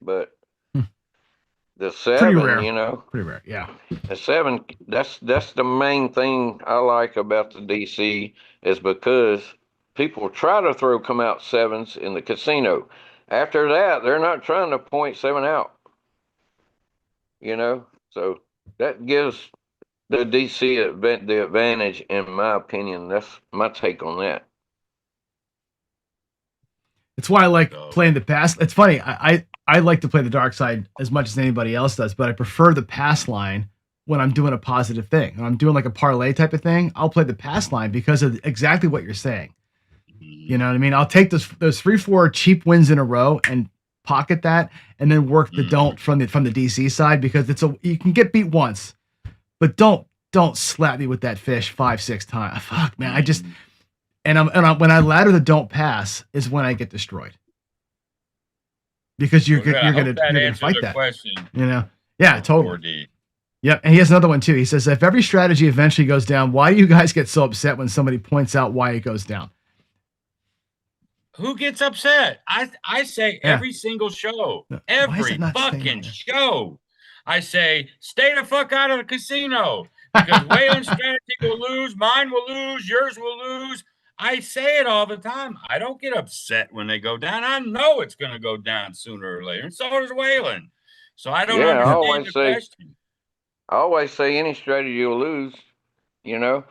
but the 7, pretty rare, yeah. The 7, that's the main thing I like about the DC is because people try to throw come out 7s in the casino. After that, they're not trying to point 7 out. So that gives the DC the advantage, in my opinion. That's my take on that. It's why I like playing the pass. It's funny. I like to play the dark side as much as anybody else does, but I prefer the pass line when I'm doing a positive thing. When I'm doing like a parlay type of thing, I'll play the pass line because of exactly what you're saying. You know what I mean? I'll take those 3-4 cheap wins in a row and pocket that, and then work the don't from the DC side, because you can get beat once, but don't slap me with that fish 5-6 times. Fuck, man. When I ladder the don't pass is when I get destroyed, because you're gonna fight that question. Yeah, totally. Yep. And he has another one too. He says, if every strategy eventually goes down, why do you guys get so upset when somebody points out why it goes down? Who gets upset? I say every single show, every fucking show. I say, stay the fuck out of the casino, because Waylon's strategy will lose, mine will lose, yours will lose. I say it all the time. I don't get upset when they go down. I know it's going to go down sooner or later, and so does Waylon. So I don't understand the question. I always say any strategy you'll lose. The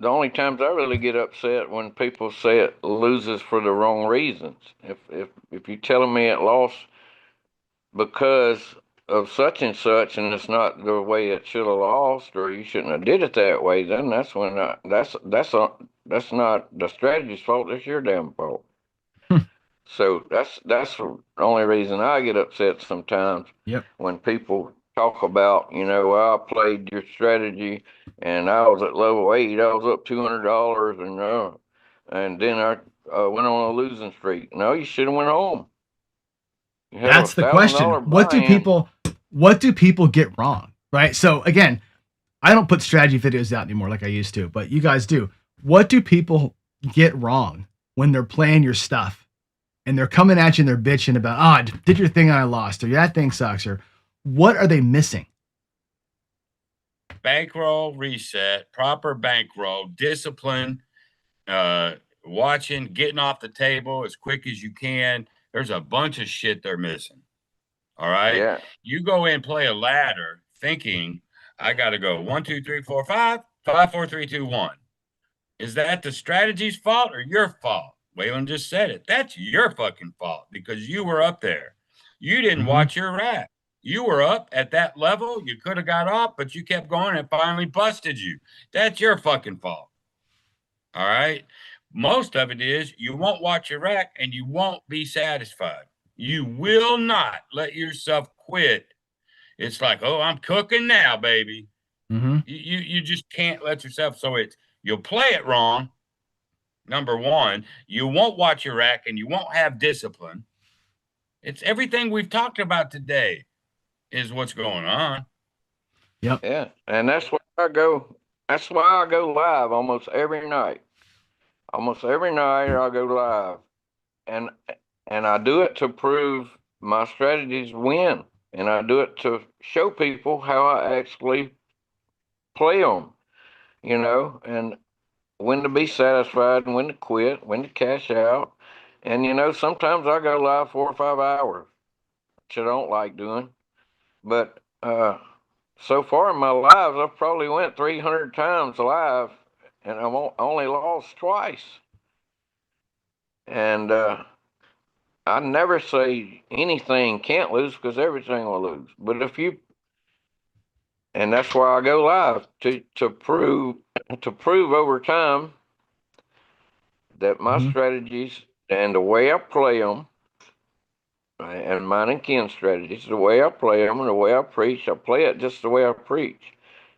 only times I really get upset when people say it loses for the wrong reasons. If you're telling me it lost because of such and such, and it's not the way it should have lost, or you shouldn't have did it that way, then that's when that's not the strategy's fault. It's your damn fault. So that's the only reason I get upset sometimes. Yep. When people talk about, I played your strategy and I was at level 8, I was up $200, and then I went on a losing streak. No, you should have went home. That's the question. What do people get wrong? Right. So again, I don't put strategy videos out anymore like I used to, but you guys do. What do people get wrong when they're playing your stuff and they're coming at you and they're bitching about, I did your thing and I lost, or that thing sucks, or what are they missing? Bankroll reset, proper bankroll, discipline, watching, getting off the table as quick as you can. There's a bunch of shit they're missing. All right. Yeah. You go in and play a ladder thinking I got to go 1, 2, 3, 4, 5, 5, 4, 3, 2, 1. Is that the strategy's fault or your fault? Waylon just said it. That's your fucking fault, because you were up there. You didn't watch your rack. You were up at that level. You could have got off, but you kept going and finally busted you. That's your fucking fault. All right. Most of it is you won't watch your rack and you won't be satisfied. You will not let yourself quit It's like, oh, I'm cooking now, baby. Mm-hmm. You just can't let yourself. So you'll play it wrong. Number one, you won't watch your rack and you won't have discipline. It's everything we've talked about today is what's going on. Yep. Yeah, and that's why I go. That's why I go live almost every night. Almost every night I go live, and I do it to prove my strategies win, and I do it to show people how I actually play them. And when to be satisfied and when to quit, when to cash out. And sometimes I go live 4 or 5 hours, which I don't like doing. But so far in my lives, I've probably went 300 times live, and I've only lost twice. And I never say anything can't lose because everything will lose. But and that's why I go live to prove over time that my strategies and the way I play them, and mine and Ken's strategies, the way I play them and the way I preach, I play it just the way I preach.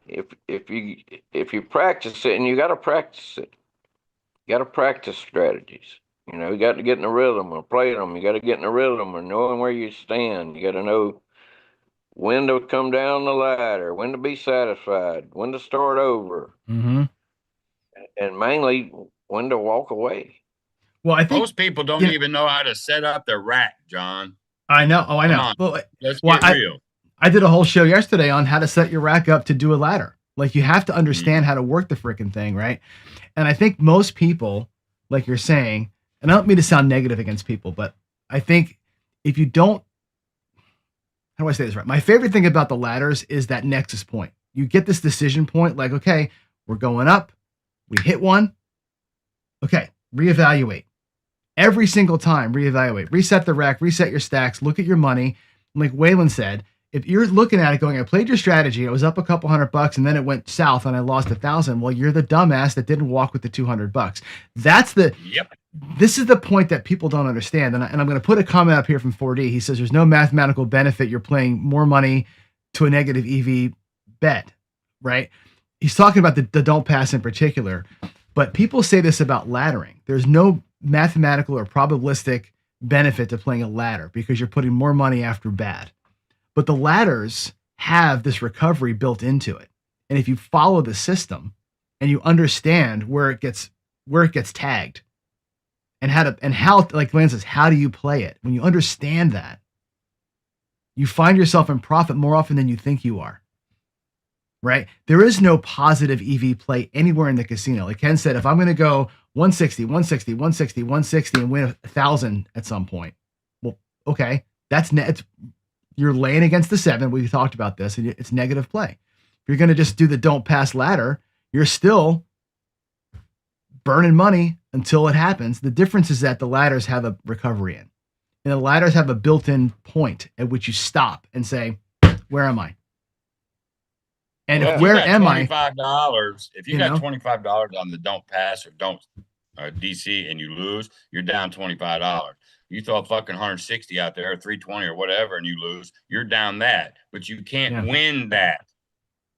If you practice it, and you got to practice it, you got to practice strategies. You got to get in the rhythm of playing them. You got to get in the rhythm of knowing where you stand. You got to know when to come down the ladder, when to be satisfied, when to start over, and mainly when to walk away. Well, I think most people don't even know how to set up their rack, John. I know. Oh, I know. Well, let's get real. I did a whole show yesterday on how to set your rack up to do a ladder. Like, you have to understand how to work the freaking thing, right? And I think most people, like you're saying, and I don't mean to sound negative against people, but I think if you don't, how do I say this right? My favorite thing about the ladders is that nexus point. You get this decision point, like, okay, we're going up. We hit one. Okay, reevaluate. Every single time, reevaluate. Reset the rack, reset your stacks, look at your money. Like Waylon said, if you're looking at it going, I played your strategy, I was up a couple $100 and then it went south and I lost 1,000. Well, you're the dumbass that didn't walk with the $200. This is the point that people don't understand. And I'm going to put a comment up here from 4D. He says there's no mathematical benefit. You're playing more money to a negative EV bet, right? He's talking about the don't pass in particular, but people say this about laddering. There's no mathematical or probabilistic benefit to playing a ladder because you're putting more money after bad. But the ladders have this recovery built into it. And if you follow the system and you understand where it gets tagged and how, like Lance says, how do you play it? When you understand that, you find yourself in profit more often than you think you are. Right? There is no positive EV play anywhere in the casino. Like Ken said, if I'm going to go 160, 160, 160, 160 and win 1,000 at some point, well, okay, you're laying against the 7. We talked about this, and it's negative play. If you're going to just do the don't pass ladder, you're still burning money until it happens. The difference is that the ladders have a recovery in, and the ladders have a built-in point at which you stop and say, where am I? And where am I? $25. If you got $25 on the don't pass or don't DC and you lose, you're down $25. You throw a fucking 160 out there, or 320 or whatever, and you lose, you're down that. But you can't win that.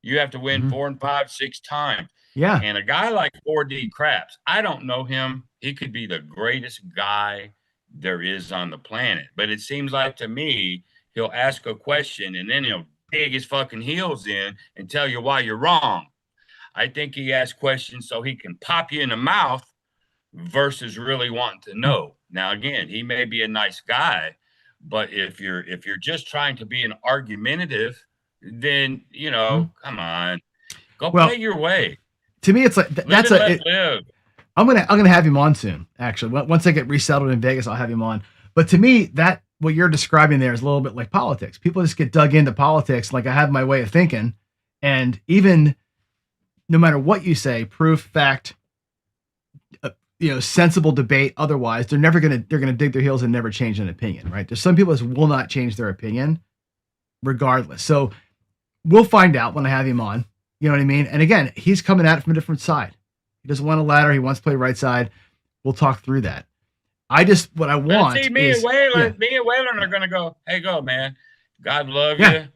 You have to win 4 and 5, 6 times. Yeah. And a guy like 4D Craps, I don't know him. He could be the greatest guy there is on the planet. But it seems like to me, he'll ask a question and then he'll dig his fucking heels in and tell you why you're wrong. I think he asks questions so he can pop you in the mouth versus really wanting to know. Now, again, he may be a nice guy, but if you're just trying to be an argumentative, then come on, go play your way. To me, it's like live. I'm gonna have him on soon. Actually, once I get resettled in Vegas, I'll have him on. But to me, that what you're describing there is a little bit like politics. People just get dug into politics. Like, I have my way of thinking, and even no matter what you say, proof, fact, sensible debate, otherwise, they're gonna dig their heels and never change an opinion, right? There's some people that will not change their opinion regardless. So we'll find out when I have him on. You know what I mean? And again, he's coming at it from a different side. He doesn't want a ladder. He wants to play right side. We'll talk through that. What I want me and Waylon are going to go, hey, go, man. God love you.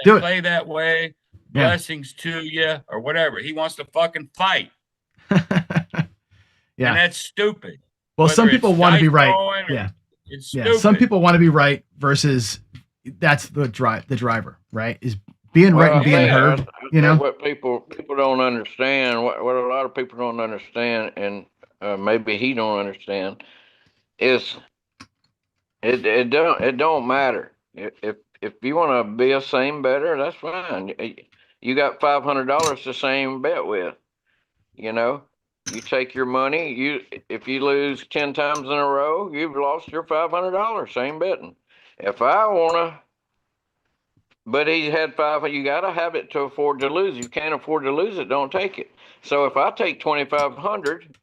Do it. Play that way. Yeah. Blessings to you, or whatever. He wants to fucking fight, and Yeah. that's stupid. Well, some Whether it's people want to be dice right. throwing or Yeah. it's Yeah. Some stupid. people want to be right versus that's the driver, right? Is being right Well, and being Yeah. I heard, you think know? what people don't understand, what a lot of people don't understand, and maybe he don't understand, is it don't matter if you want to be a same better, that's fine. You got $500 to same bet with, you know. You take your money. If you lose 10 times in a row, you've lost your $500. Same betting. If I wanna, but he had five. You gotta have it to afford to lose. You can't afford to lose it. Don't take it. So if I take 2,500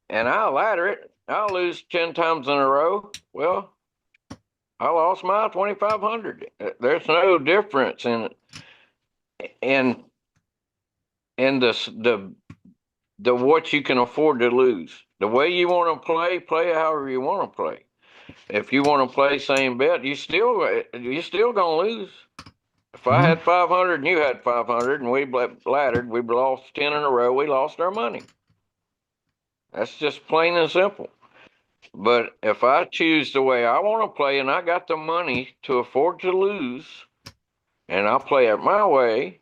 and I ladder it, I'll lose 10 times in a row. Well, I lost my 2,500. There's no difference in in the what you can afford to lose. The way you want to play however you want to play. If you want to play same bet, you still gonna lose. If I Mhm. had 500 and you had 500 and we laddered, we lost 10 in a row. We lost our money. That's just plain and simple. But if I choose the way I want to play and I got the money to afford to lose, and I play it my way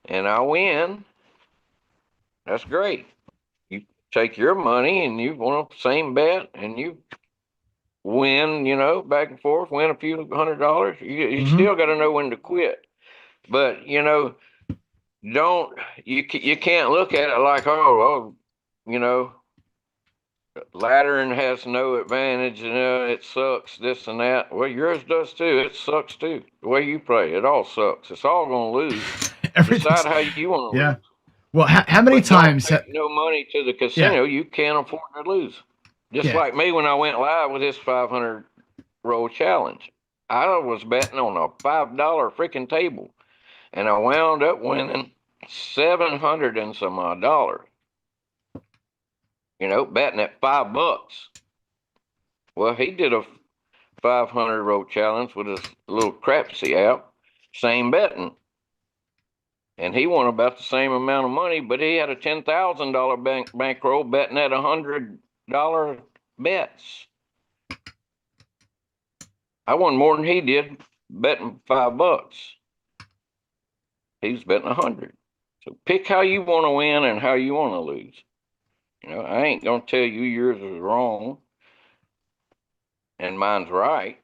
and I win, that's great. You take your money and you want the same bet and you win, back and forth, win a few $100. You Mhm. still got to know when to quit. But don't you can't look at it like you know laddering has no advantage and it sucks this and that. Well, yours does too. It sucks too. The way you play, it all sucks. It's all gonna lose. Everything's Decide how you want to yeah. lose. Well, how many But don't times take no money to the yeah. casino. You can't afford to lose. Just Yeah. like me when I went live with this 500 roll challenge. I was betting on a $5 freaking table, and I wound up winning 700 and some odd dollars. Betting at $5. Well, he did a 500 roll challenge with his little crapsy app, same betting, and he won about the same amount of money, but he had a $10,000 bankroll betting at $100 bets. I won more than he did betting $5. He was betting 100. So pick how you want to win and how you want to lose. I ain't gonna tell you yours is wrong and mine's right.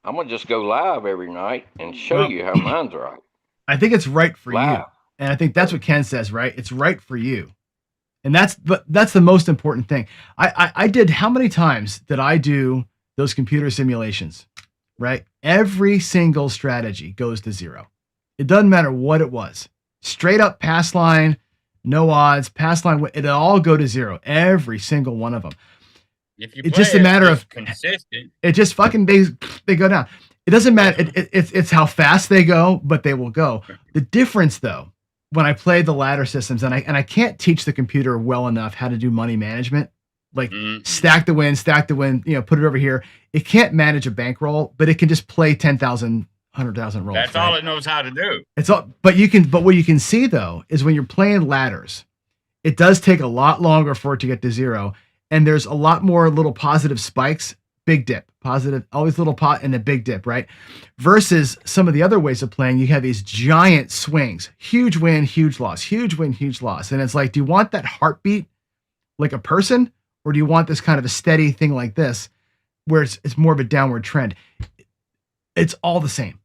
I'm gonna just go live every night and show Well, you how mine's right. I think it's right for you. Live. And I think that's what Ken says, right? It's right for you. And that's the most important thing. I did how many times did I do those computer simulations? Right? Every single strategy goes to zero. It doesn't matter what it was. Straight up pass line, no odds, pass line, it all go to zero. Every single one of them. If you It's play just a it matter just of consistent, it just fucking they go down. It doesn't matter. It's how fast they go, but they will go. The difference though, when I play the ladder systems, and I can't teach the computer well enough how to do money management, like stack the win, put it over here. It can't manage a bankroll, but it can just play 10,000, 100,000 rolls. that's right? all it knows how to do. It's all, but what you can see though is when you're playing ladders, it does take a lot longer for it to get to zero, and there's a lot more little positive spikes, big dip, positive, always little pot and a big dip, right? Versus some of the other ways of playing, you have these giant swings, huge win, huge loss, huge win, huge loss, and it's like, do you want that heartbeat like a person, or do you want this kind of a steady thing like this, where it's more of a downward trend? It's all the same.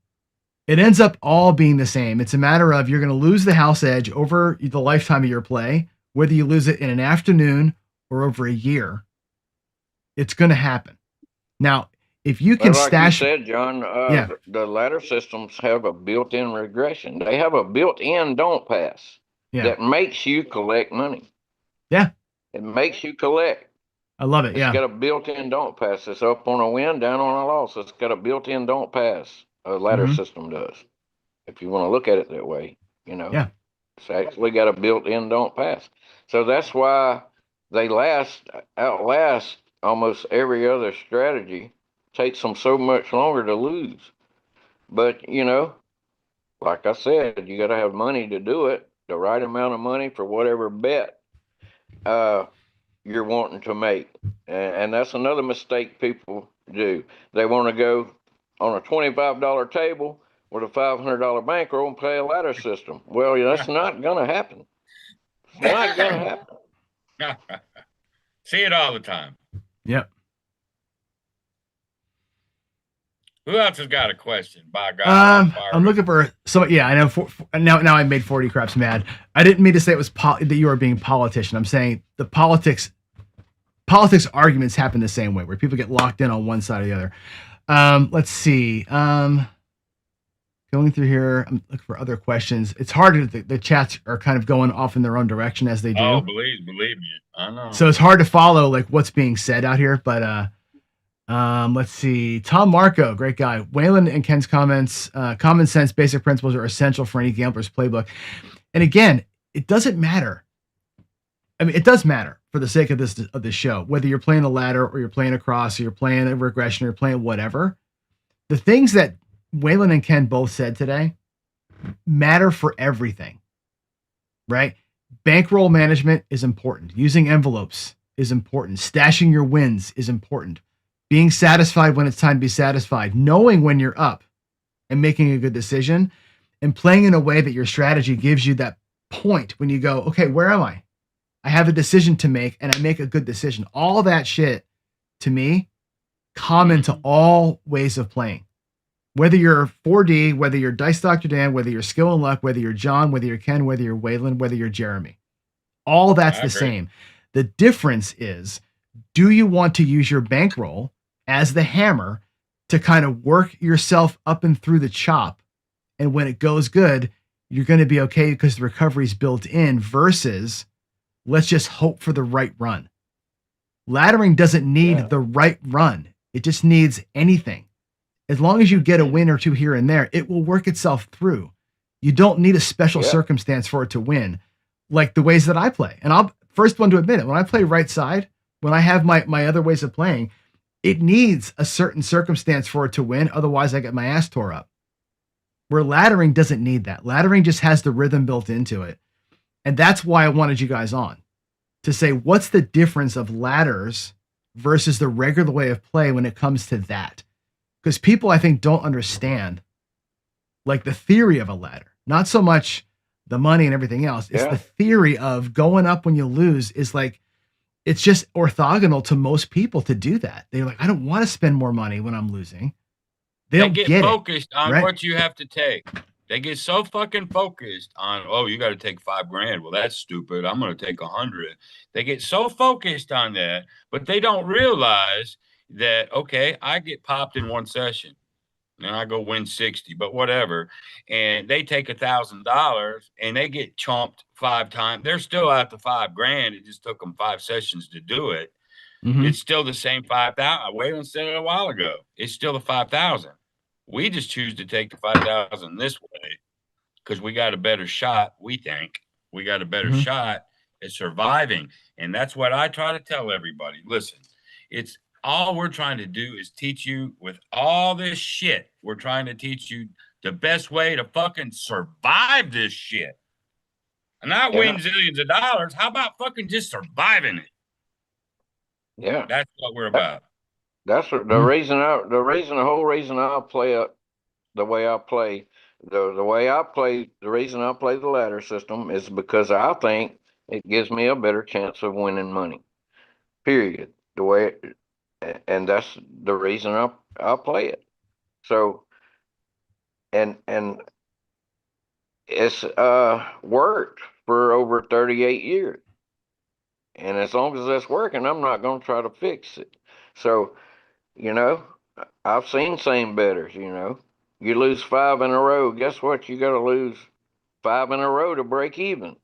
It ends up all being the same. It's a matter of you're going to lose the house edge over the lifetime of your play, whether you lose it in an afternoon or over a year. It's going to happen. Now, if you can Like stash, you said, John, yeah, the ladder systems have a built-in regression. They have a built-in don't pass yeah, that makes you collect money. yeah, It makes you collect. I love it. It's Yeah, got a built-in don't pass. It's up on a win, down on a loss. It's got a built-in don't pass. A ladder hmm system does. If you want to look at it that way, yeah, it's actually got a built-in don't pass. So that's why they outlast almost every other strategy. Takes them so much longer to lose. But like I said, you got to have money to do it, the right amount of money for whatever bet you're wanting to make. And that's another mistake people do. They want to go on a $25 table with a $500 bankroll and play a ladder system. Well, that's not going to happen. It's not going to happen. See it all the time. Yep. Who else has got a question? By God, I'm looking for yeah, I know. Now I made 40 craps mad. I didn't mean to say it was that you were being politician. I'm saying the politics arguments happen the same way, where people get locked in on one side or the other. Let's see. Going through here, I'm looking for other questions. It's hard. The chats are kind of going off in their own direction as they do. Oh, believe me, I know. So it's hard to follow like what's being said out here, but let's see. Tom Marco, great guy. Waylon and Ken's comments, common sense, basic principles are essential for any gambler's playbook. And again, it doesn't matter. I mean, it does matter for the sake of this show, whether you're playing a ladder or you're playing a cross or you're playing a regression or you're playing whatever. The things that Waylon and Ken both said today matter for everything, right? Bankroll management is important. Using envelopes is important. Stashing your wins is important. Being satisfied when it's time to be satisfied, knowing when you're up and making a good decision, and playing in a way that your strategy gives you that point when you go, okay, where am I? I have a decision to make and I make a good decision. All that shit, to me, common to all ways of playing. Whether you're 4D, whether you're Dice Dr. Dan, whether you're Skill and Luck, whether you're John, whether you're Ken, whether you're Waylon, whether you're Jeremy. All that's the same. The difference is, do you want to use your bankroll as the hammer to kind of work yourself up and through the chop? And when it goes good, you're going to be okay because the recovery is built in, versus let's just hope for the right run. Laddering doesn't need the right run. It just needs anything. As long as you get a win or two here and there, it will work itself through. You don't need a special circumstance for it to win, like the ways that I play. And I'll first one to admit it. When I play right side, when I have my other ways of playing, it needs a certain circumstance for it to win. Otherwise, I get my ass tore up. Where laddering doesn't need that. Laddering just has the rhythm built into it. And that's why I wanted you guys on, to say, what's the difference of ladders versus the regular way of play when it comes to that? Because people, I think, don't understand like the theory of a ladder, not so much the money and everything else. It's the theory of going up when you lose is like, it's just orthogonal to most people to do that. They're like, I don't want to spend more money when I'm losing. They get focused on what you have to take. They get so fucking focused on, oh, you got to take $5,000. Well, that's stupid. I'm going to take 100. They get so focused on that, but they don't realize that, okay, I get popped in one session and I go win 60, but whatever. And they take $1,000 and they get chomped 5 times. They're still out the $5,000. It just took them 5 sessions to do it. Mm-hmm. It's still the same 5,000. Waylon said it a while ago. It's still the 5,000. We just choose to take the 5,000 this way because we got a better shot. We think we got a better shot at surviving. And that's what I try to tell everybody. Listen, it's all we're trying to do is teach you with all this shit. We're trying to teach you the best way to fucking survive this shit. And not win zillions of dollars. How about fucking just surviving it? Yeah. That's what we're about. That's the reason the whole reason I play it the way I play. The way I play, the reason I play the ladder system is because I think it gives me a better chance of winning money. Period. And that's the reason I play it. So and it's worked for over 38 years. And as long as that's working, I'm not going to try to fix it. So, I've seen same bettors, You lose 5 in a row. Guess what? You got to lose 5 in a row to break even.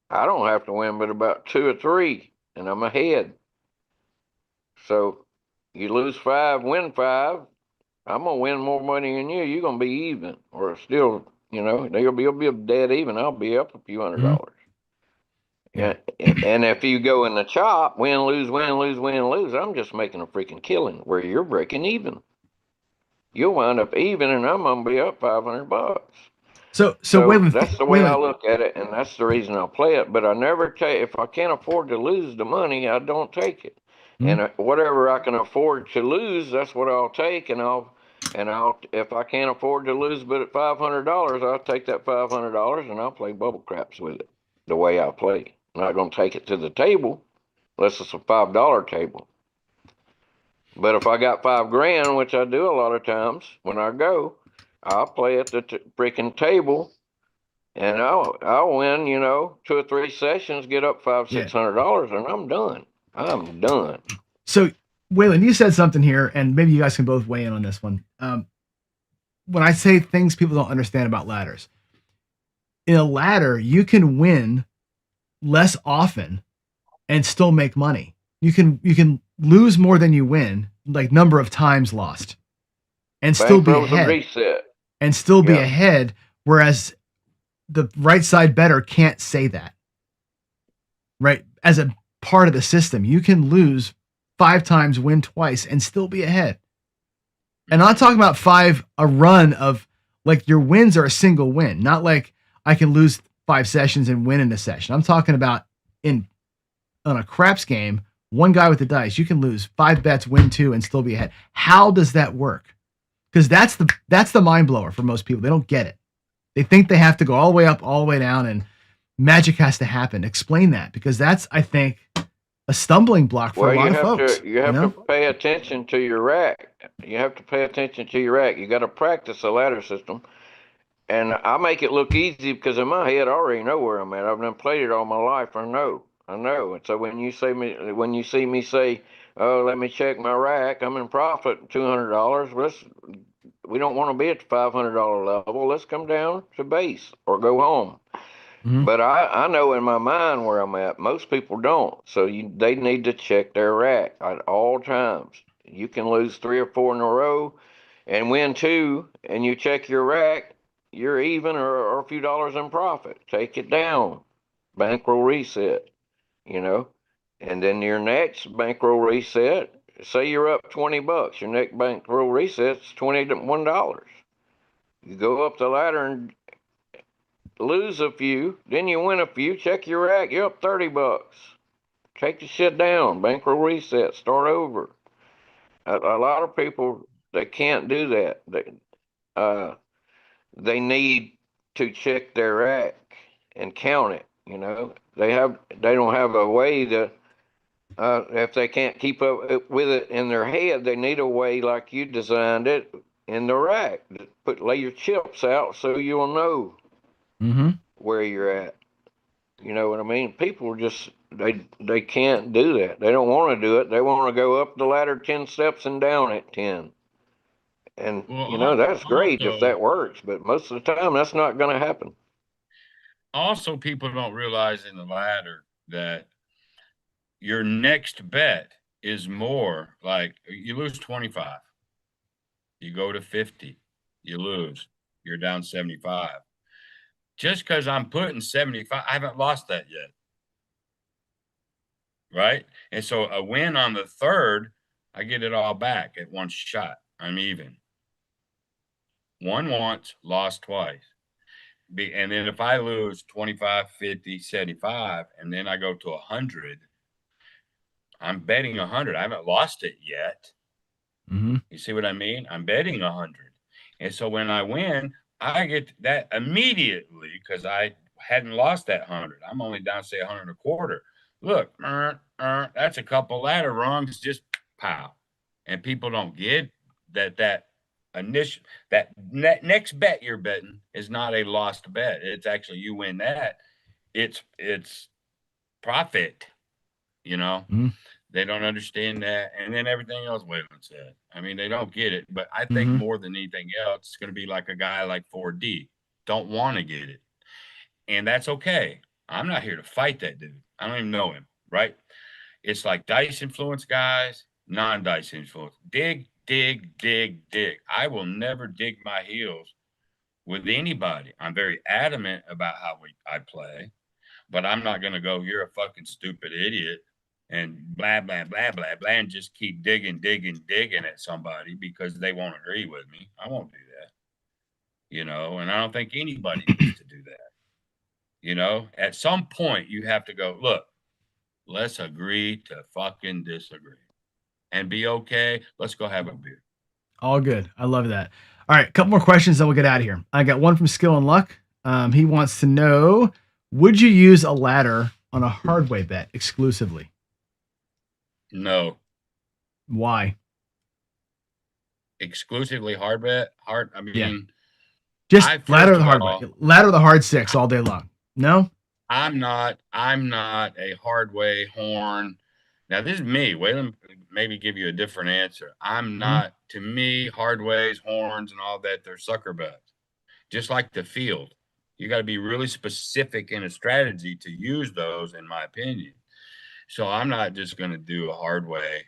I don't have to win but about 2 or 3, and I'm ahead. So you lose 5, win 5. I'm going to win more money than you. You're going to be even, or still, you'll be dead even. I'll be up a few $100. Yeah. And if you go in the chop, win, lose, I'm just making a freaking killing where you're breaking even. you'll wind up even, and I'm gonna be up $500. So So Waylon, that's the way I look at it, and that's the reason I play it. But I never take, if I can't afford to lose the money, I don't take it. Mm-hmm. And whatever I can afford to lose, that's what I'll take. And I'll, if I can't afford to lose but at $500, I'll take that $500 and I'll play bubble craps with it. The way I play, I'm not gonna take it to the table unless it's a $5 table. But if I got $5 grand, which I do a lot of times when I go, I'll play at the freaking table, and I'll win, 2 or 3 sessions, get up five, Yeah. $600, and I'm done. I'm done. So Waylon, you said something here, and maybe you guys can both weigh in on this one. When I say things people don't understand about ladders, in a ladder, you can win less often and still make money. You can lose more than you win, like number of times lost, and still be Bankroll's a ahead. reset. And still be Yeah. ahead. Whereas the right side better can't say that. Right? As a part of the system, you can lose 5 times, win twice, and still be ahead. And I'm not talking about 5 a run of like your wins are a single win, not like I can lose 5 sessions and win in a session. I'm talking about on a craps game, one guy with the dice, you can lose 5 bets, win 2, and still be ahead. How does that work? Because that's the mind blower for most people. They don't get it. They think they have to go all the way up, all the way down, and magic has to happen. Explain that, because that's, I think, a stumbling block for a lot of folks. You have to pay attention to your rack. You have to pay attention to your rack. You got to practice the ladder system. And I make it look easy because in my head I already know where I'm at. I've done played it all my life. I know. And so when you see me say, "Oh, let me check my rack," I'm in profit $200. We don't want to be at the $500 level. Let's come down to base or go home. Mhm. But I know in my mind where I'm at. Most people don't. So they need to check their rack at all times. You can lose 3 or 4 in a row and win 2, and you check your rack, you're even or a few dollars in profit. Take it down. Bankroll reset, you know. And then your next bankroll reset, say you're up $20, your next bankroll reset's $21. You go up the ladder and lose a few, then you win a few, check your rack, you're up $30. Take the shit down, bankroll reset, start over. A lot of people, they can't do that. They need to check their rack and count it. They don't have a way to. If they can't keep up with it in their head, they need a way like you designed it in the rack. Lay your chips out so you'll know where you're at. You know what I mean? People just they can't do that. They don't want to do it. They want to go up the ladder 10 steps and down at 10. And that's great if that works, but most of the time that's not going to happen. Also, people don't realize in the ladder that your next bet is more like you lose 25. You go to 50, you lose. You're down 75. Just because I'm putting 75, I haven't lost that yet. Right? And so a win on the third, I get it all back at one shot. I'm even. Won once, lost twice. And then if I lose 25, 50, 75, and then I go to 100, I'm betting 100. I haven't lost it yet. You see what I mean? I'm betting 100. And so when I win, I get that immediately because I hadn't lost that 100. I'm only down, say, 100 and a quarter. Look, that's a couple ladder rungs, just pow. And people don't get that initial, that next bet you're betting is not a lost bet. It's actually you win that. It's profit, They don't understand that. And then everything else Waylon said. I mean, they don't get it. But I think more than anything else, it's going to be like a guy like 4D. Don't want to get it. And that's okay. I'm not here to fight that dude. I don't even know him, right? It's like dice influence guys, non-dice influence. Dig, dig, dig, dig. I will never dig my heels with anybody. I'm very adamant about how I play, but I'm not going to go, you're a fucking stupid idiot, and blah, blah, blah, blah, blah, and just keep digging at somebody because they won't agree with me. I won't do that, and I don't think anybody needs to do that. At some point you have to go, look, let's agree to fucking disagree and be okay. Let's go have a beer. All good. I love that. All right, a couple more questions, then we'll get out of here. I got one from Skill and Luck. He wants to know, would you use a ladder on a hard way bet exclusively? No. Why? Exclusively hard bet? I mean, just ladder the hard way. Ladder the hard six all day long. No? I'm not a hard way horn. Now, this is me. Waylon maybe give you a different answer. I'm not, to me, hard ways, horns, and all that, they're sucker bets. Just like the field. You got to be really specific in a strategy to use those, in my opinion. So I'm not just going to do a hard way.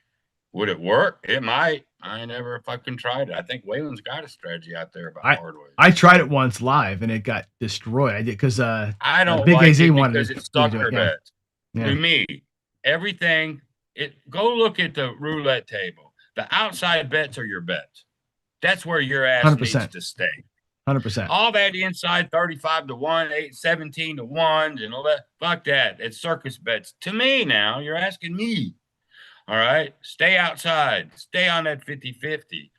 Would it work? It might. I never fucking tried it. I think Waylon's got a strategy out there about hard ways. I tried it once live and it got destroyed. I did because I don't Big like AZ it wanted because it's sucker bets. Yeah. To me, everything. Go look at the roulette table. The outside bets are your bets. That's where your ass 100%. needs to stay. 100%. All that inside 35 to 1, 17 to 1, and all that. Fuck that. It's circus bets. To me now, you're asking me. All right. Stay outside. Stay on that 50-50.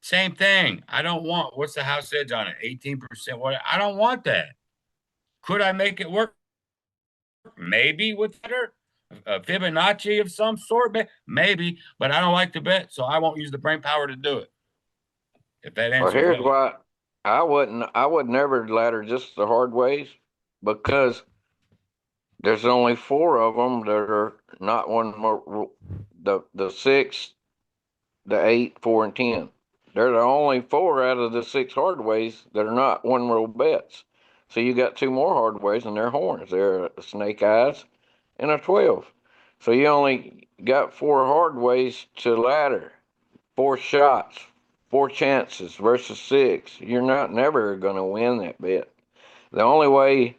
Same thing. I don't want, what's the house edge on it? 18%. What? I don't want that. Could I make it work? Maybe with a Fibonacci of some sort, maybe, but I don't like to bet, so I won't use the brain power to do it. If that answers. Well, here's why I would never ladder just the hard ways, because there's only 4 of them that are not one more. The 6, the 8, 4, and 10. They're the only 4 out of the 6 hard ways that are not one roll bets. So you got 2 more hard ways, and they're horns. They're a snake eyes and a 12. So you only got 4 hard ways to ladder, 4 shots, 4 chances versus 6. You're never going to win that bet. The only way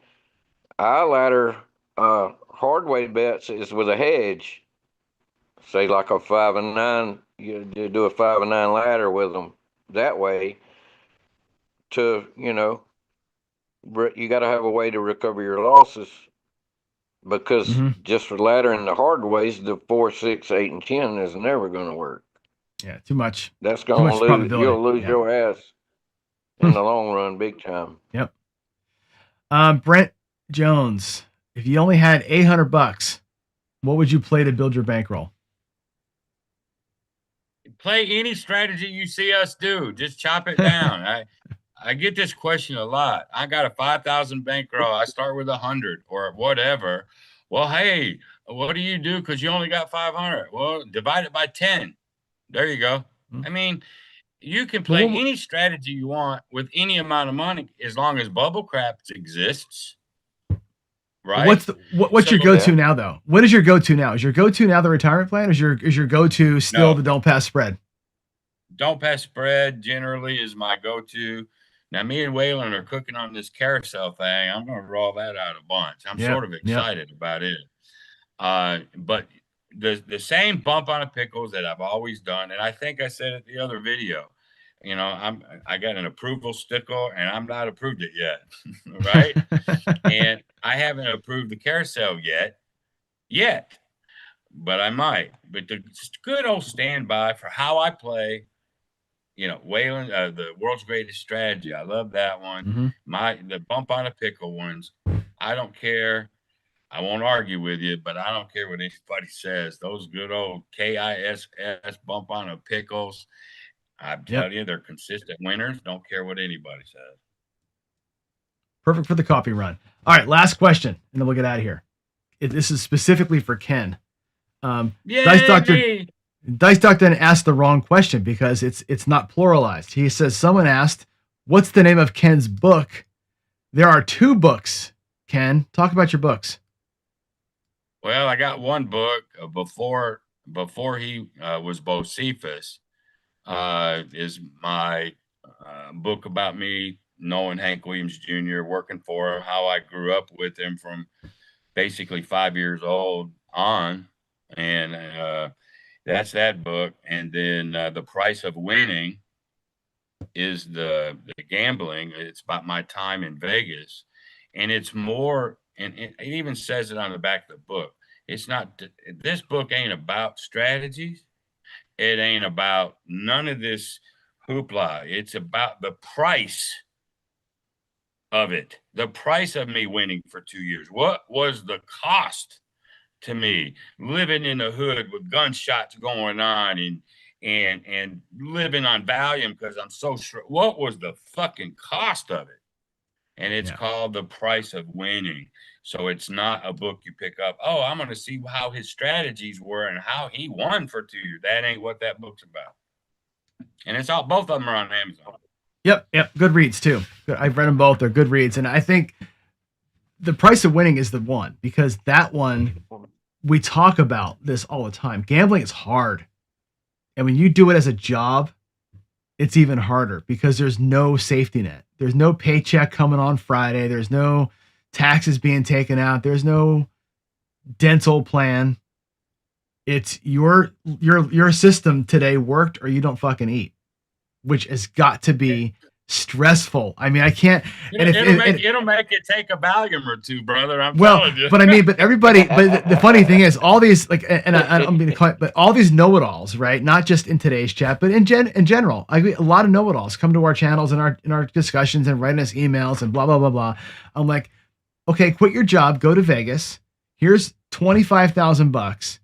I ladder hard way bets is with a hedge. Say like a 5 and 9. You do a 5 and 9 ladder with them that way. To you got to have a way to recover your losses. Because just for laddering the hard ways, the 4, 6, 8, and 10 is never going to work. Yeah, too much. That's going to lose. You'll lose your ass in the long run, big time. Yep. Brent Jones, if you only had $800, what would you play to build your bankroll? Play any strategy you see us do. Just chop it down. I get this question a lot. I got a 5,000 bankroll. I start with 100 or whatever. Well, hey, what do you do? Because you only got 500. Well, divide it by 10. There you go. I mean, you can play any strategy you want with any amount of money as long as bubble craps exists. Right. What's your go-to now, though? What is your go-to now? Is your go-to now the retirement plan, or is your go-to still the don't pass spread? Don't pass spread generally is my go-to. Now, me and Waylon are cooking on this carousel thing. I'm going to roll that out a bunch. I'm sort of excited about it. But the same bump on the pickles that I've always done, and I think I said it the other video. I got an approval sticker, and I'm not approved it yet, right? And I haven't approved the carousel yet, but I might. But the good old standby for how I play. Waylon, the world's greatest strategy. I love that one. The bump on a pickle ones. I don't care. I won't argue with you, but I don't care what anybody says. Those good old KISS bump on a pickles. I tell you, they're consistent winners. Don't care what anybody says. Perfect for the coffee run. All right, last question, and then we'll get out of here. This is specifically for Ken. Dice Doctor asked the wrong question because it's not pluralized. He says someone asked, "What's the name of Ken's book?" There are 2 books. Ken, talk about your books. Well, I got one book before he was Bocephus. Is my book about me knowing Hank Williams Jr., working for him, how I grew up with him from basically 5 years old on, And that's that book. And then The Price of Winning is the gambling. It's about my time in Vegas, and it's more. And it even says it on the back of the book. It's not. This book ain't about strategies. It ain't about none of this hoopla. It's about the price of it. The price of me winning for 2 years. What was the cost to me living in the hood with gunshots going on and living on Valium because I'm so sure. What was the fucking cost of it? And it's called The Price of Winning. So it's not a book you pick up. Oh, I'm going to see how his strategies were and how he won for 2 years. That ain't what that book's about. And it's all, both of them are on Amazon. Yep. Good reads too. I've read them both. They're good reads. And I think The Price of Winning is the one, because that one, we talk about this all the time. Gambling is hard. And when you do it as a job, it's even harder because there's no safety net. There's no paycheck coming on Friday. There's no taxes being taken out. There's no dental plan. It's your system today worked or you don't fucking eat, which has got to be stressful. I mean, I can't. And it'll make it take a Valium or two, brother. I'm telling you. But I mean, but everybody. But the funny thing is, all these and I don't mean to call it, but all these know-it-alls, right? Not just in today's chat, but in general, a lot of know-it-alls come to our channels and our discussions and writing us emails and blah blah blah blah. I'm like, okay, quit your job, go to Vegas. Here's $25,000,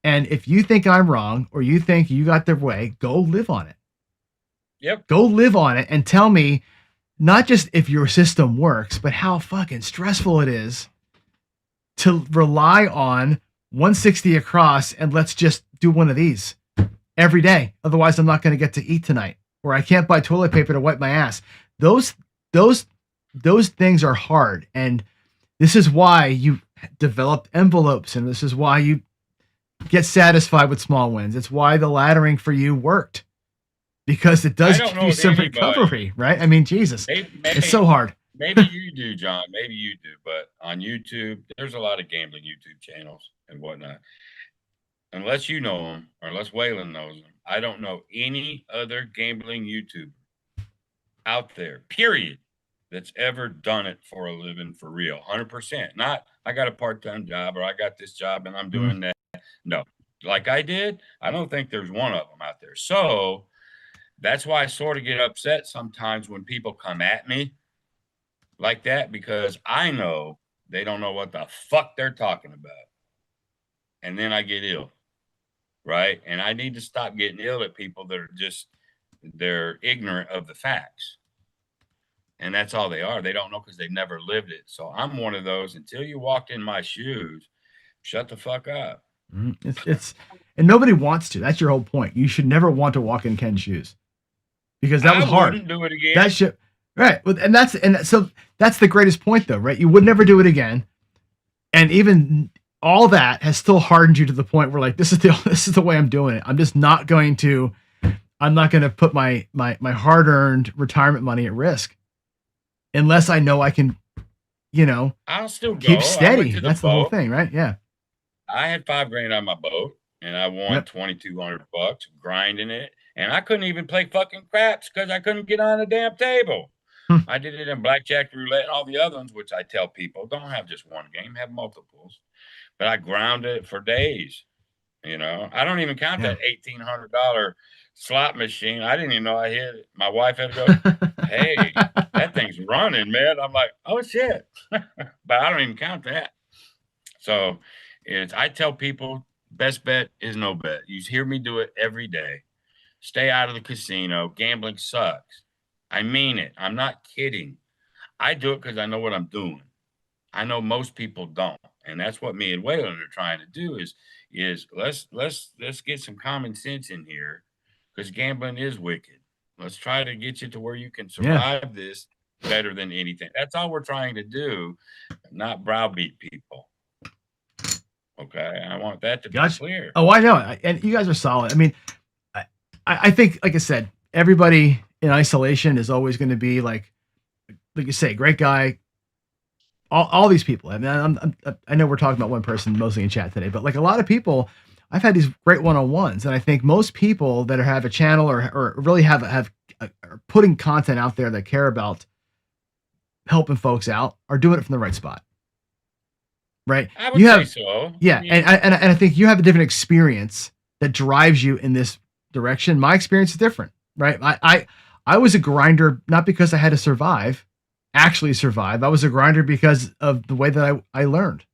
and if you think I'm wrong or you think you got their way, go live on it. Yep. Go live on it and tell me not just if your system works, but how fucking stressful it is to rely on 160 across and let's just do one of these every day. Otherwise, I'm not going to get to eat tonight, or I can't buy toilet paper to wipe my ass. Those things are hard. And this is why you developed envelopes, and this is why you get satisfied with small wins. It's why the laddering for you worked. Because it does give you some recovery, right? I mean, Jesus, it's so hard. Maybe you do, John. Maybe you do. But on YouTube, there's a lot of gambling YouTube channels and whatnot. Unless you know them, or unless Waylon knows them, I don't know any other gambling YouTuber out there, period, that's ever done it for a living for real, 100%. Not, I got a part-time job or I got this job and I'm doing that. No, like I did, I don't think there's one of them out there. So that's why I sort of get upset sometimes when people come at me like that, because I know they don't know what the fuck they're talking about. And then I get ill, right? And I need to stop getting ill at people that are just, they're ignorant of the facts. And that's all they are. They don't know because they've never lived it. So I'm one of those, until you walked in my shoes, shut the fuck up. It's and nobody wants to. That's your whole point. You should never want to walk in Ken's shoes. Because that was hard. Wouldn't do it again. That shit, right? And so that's the greatest point, though, right? You would never do it again, and even all that has still hardened you to the point where, like, this is the way I'm doing it. I'm just not going to. I'm not going to put my hard-earned retirement money at risk, unless I know I can, I'll still keep steady. That's the whole thing, right? Yeah. I had $5,000 on my boat, and I won $2,200 grinding it. And I couldn't even play fucking craps because I couldn't get on a damn table. I did it in blackjack, roulette, and all the other ones, which I tell people, don't have just one game, have multiples. But I grounded it for days. I don't even count that $1,800 slot machine. I didn't even know I hit it. My wife had to go, hey, that thing's running, man. I'm like, oh, shit. But I don't even count that. So I tell people, best bet is no bet. You hear me do it every day. Stay out of the casino. Gambling sucks. I mean it. I'm not kidding. I do it because I know what I'm doing. I know most people don't. And that's what me and Waylon are trying to do is let's get some common sense in here, because gambling is wicked. Let's try to get you to where you can survive this better than anything. That's all we're trying to do, not browbeat people. Okay. I want that to be clear. Oh, I know. And you guys are solid. I mean, I think, like I said, everybody in isolation is always going to be like you say, great guy, all these people. I mean, I know we're talking about one person mostly in chat today, but like a lot of people, I've had these great one-on-ones, and I think most people that have a channel or really are putting content out there that care about helping folks out are doing it from the right spot, right? I would say so. Yeah, and I think you have a different experience that drives you in this direction. My experience is different, right? I was a grinder not because I had to actually survive. I was a grinder because of the way that I learned,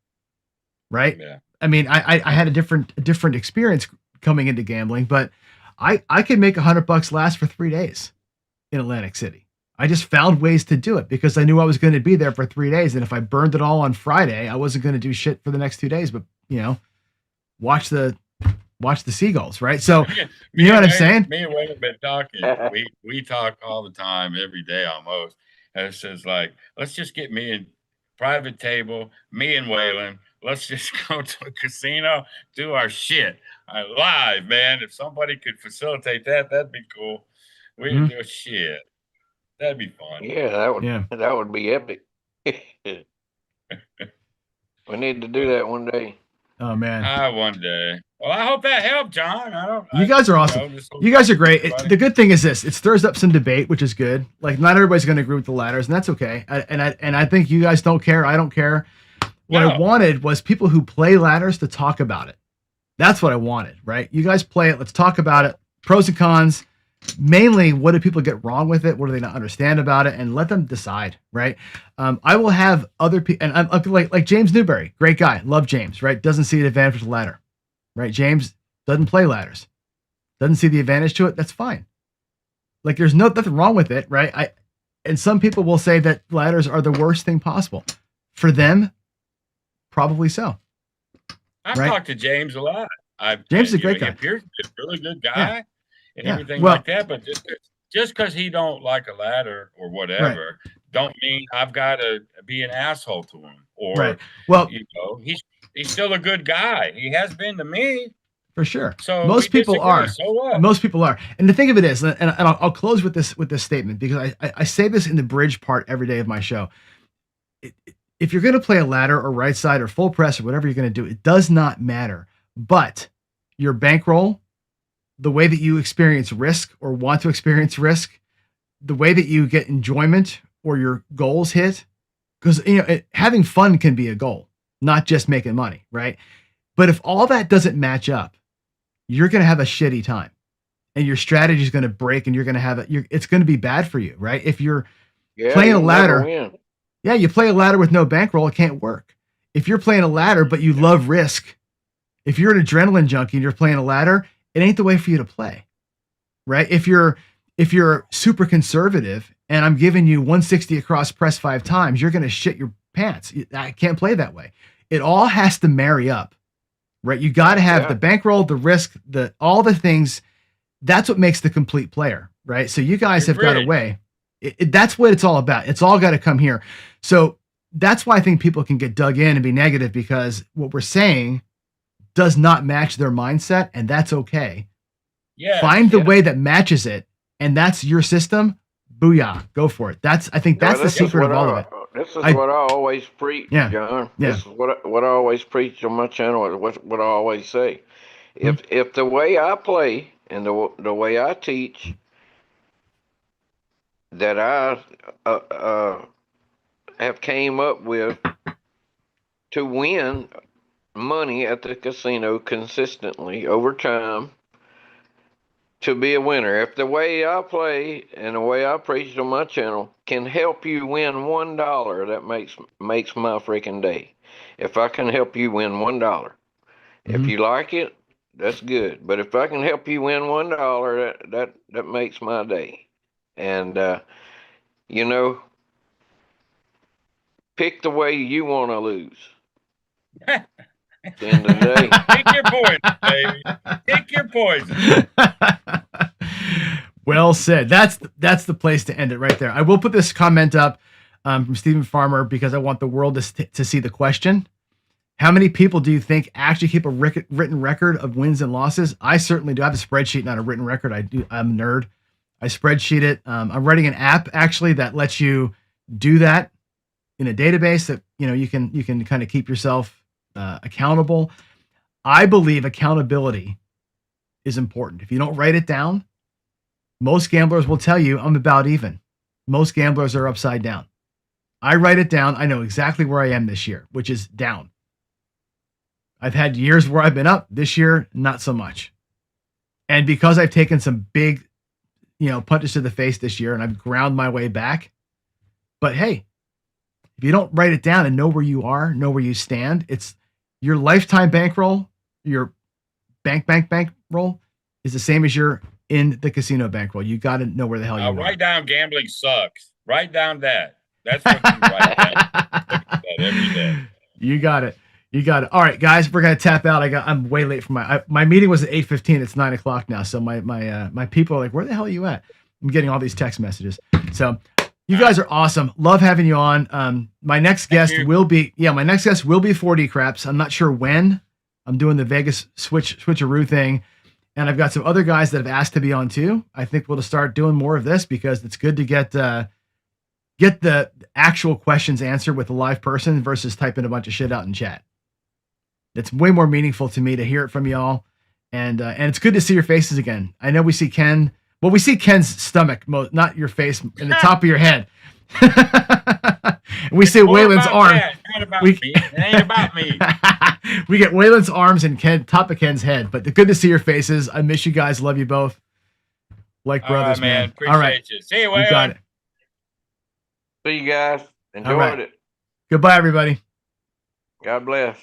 right? Yeah. I mean, I had a different experience coming into gambling, but I could make $100 last for 3 days in Atlantic City. I just found ways to do it because I knew I was going to be there for 3 days. And if I burned it all on Friday, I wasn't going to do shit for the next 2 days, but watch the seagulls. Right. So you know what I'm saying? Me and Wayne have been talking. We talk all the time, every day almost. And it says like, let's just get me a private table, me and Waylon. Let's just go to a casino, do our shit live, man. If somebody could facilitate that, that'd be cool. We can do shit. That'd be fun. Yeah, that would be epic. We need to do that one day. Oh man. One day. Well, I hope that helped, John. You guys are awesome. You guys are great. The good thing is this: it stirs up some debate, which is good. Like not everybody's going to agree with the ladders, and that's okay. And I think you guys don't care. I don't care. What I wanted was people who play ladders to talk about it. That's what I wanted, right? You guys play it. Let's talk about it. Pros and cons. Mainly, what do people get wrong with it? What do they not understand about it? And let them decide, right? I will have other people, and I'm like James Newberry, great guy, love James, right? Doesn't see an advantage with the ladder, right? James doesn't play ladders, doesn't see the advantage to it. That's fine. Like there's nothing wrong with it, right? And some people will say that ladders are the worst thing possible for them. Probably so. I've talked to James a lot. James is a great guy. He appears to be a really good guy and everything like that. But just because he don't like a ladder or whatever, don't mean I've got to be an asshole to him. Or well, he's still a good guy. He has been to me. For sure. So most people are. So what? Most people are. And the thing of it is, and I'll close with this statement because I say this in the bridge part every day of my show. If you're going to play a ladder or right side or full press or whatever you're going to do, it does not matter. But your bankroll, the way that you experience risk or want to experience risk, the way that you get enjoyment or your goals hit, because having fun can be a goal, not just making money, right? But if all that doesn't match up, you're going to have a shitty time, and your strategy is going to break, and you're going to have it's going to be bad for you, right? If you're playing a ladder. Yeah, you play a ladder with no bankroll, it can't work. If you're playing a ladder, but you love risk, if you're an adrenaline junkie and you're playing a ladder, it ain't the way for you to play, right? If you're super conservative and I'm giving you 160 across press 5 times, you're going to shit your pants. I can't play that way. It all has to marry up, right? You got to have the bankroll, the risk, all the things. That's what makes the complete player, right? So you guys have got a way. That's what it's all about. It's all got to come here. So that's why I think people can get dug in and be negative, because what we're saying does not match their mindset, and that's okay. Yeah. Find the way that matches it, and that's your system. Booyah. Go for it. I think that's the secret of all of it. This is what I always preach, John. Yeah. This is what I always preach on my channel, what I always say. If the way I play and the way I teach that I have came up with to win money at the casino consistently over time, to be a winner. If the way I play and the way I preach on my channel can help you win $1, that makes my freaking day. If I can help you win $1, if you like it, that's good. But if I can help you win $1, that makes my day. And, pick the way you want to lose. At the end of the day. Pick your poison, baby. Pick your poison. Well said. That's the place to end it right there. I will put this comment up from Stephen Farmer because I want the world to see the question. How many people do you think actually keep a written record of wins and losses? I certainly do. I have a spreadsheet, not a written record. I'm a nerd. I spreadsheet it. I'm writing an app actually that lets you do that. in a database that you can kind of keep yourself accountable. I believe accountability is important. If you don't write it down, most gamblers will tell you I'm about even. Most gamblers are upside down. I write it down. I know exactly where I am this year, which is down. I've had years where I've been up. This year, not so much. And because I've taken some big, punches to the face this year and I've ground my way back. But hey, if you don't write it down and know where you are, know where you stand, it's your lifetime bankroll, your bankroll is the same as your in the casino bankroll. You got to know where the hell you are. Write down gambling sucks. Write down that. That's what you write down. Look at that every day. You got it. All right, guys, we're gonna tap out. I'm way late for my meeting was at 8:15. It's 9:00 now. So my people are like, where the hell are you at? I'm getting all these text messages. So you guys are awesome. Love having you on. My next guest will be 4D Craps. I'm not sure when. I'm doing the Vegas switcheroo thing, and I've got some other guys that have asked to be on too. I think we'll start doing more of this because it's good to get the actual questions answered with a live person versus typing a bunch of shit out in chat. It's way more meaningful to me to hear it from y'all, and it's good to see your faces again. I know we see Ken. Well, we see Ken's stomach, not your face, in the top of your head. We see Waylon's arm. It ain't about me. We get Waylon's arms and top of Ken's head. But good to see your faces. I miss you guys. Love you both. Like brothers, man. Appreciate all right. you. See you, Waylon. You got it. See you guys. Enjoyed it. Goodbye, everybody. God bless.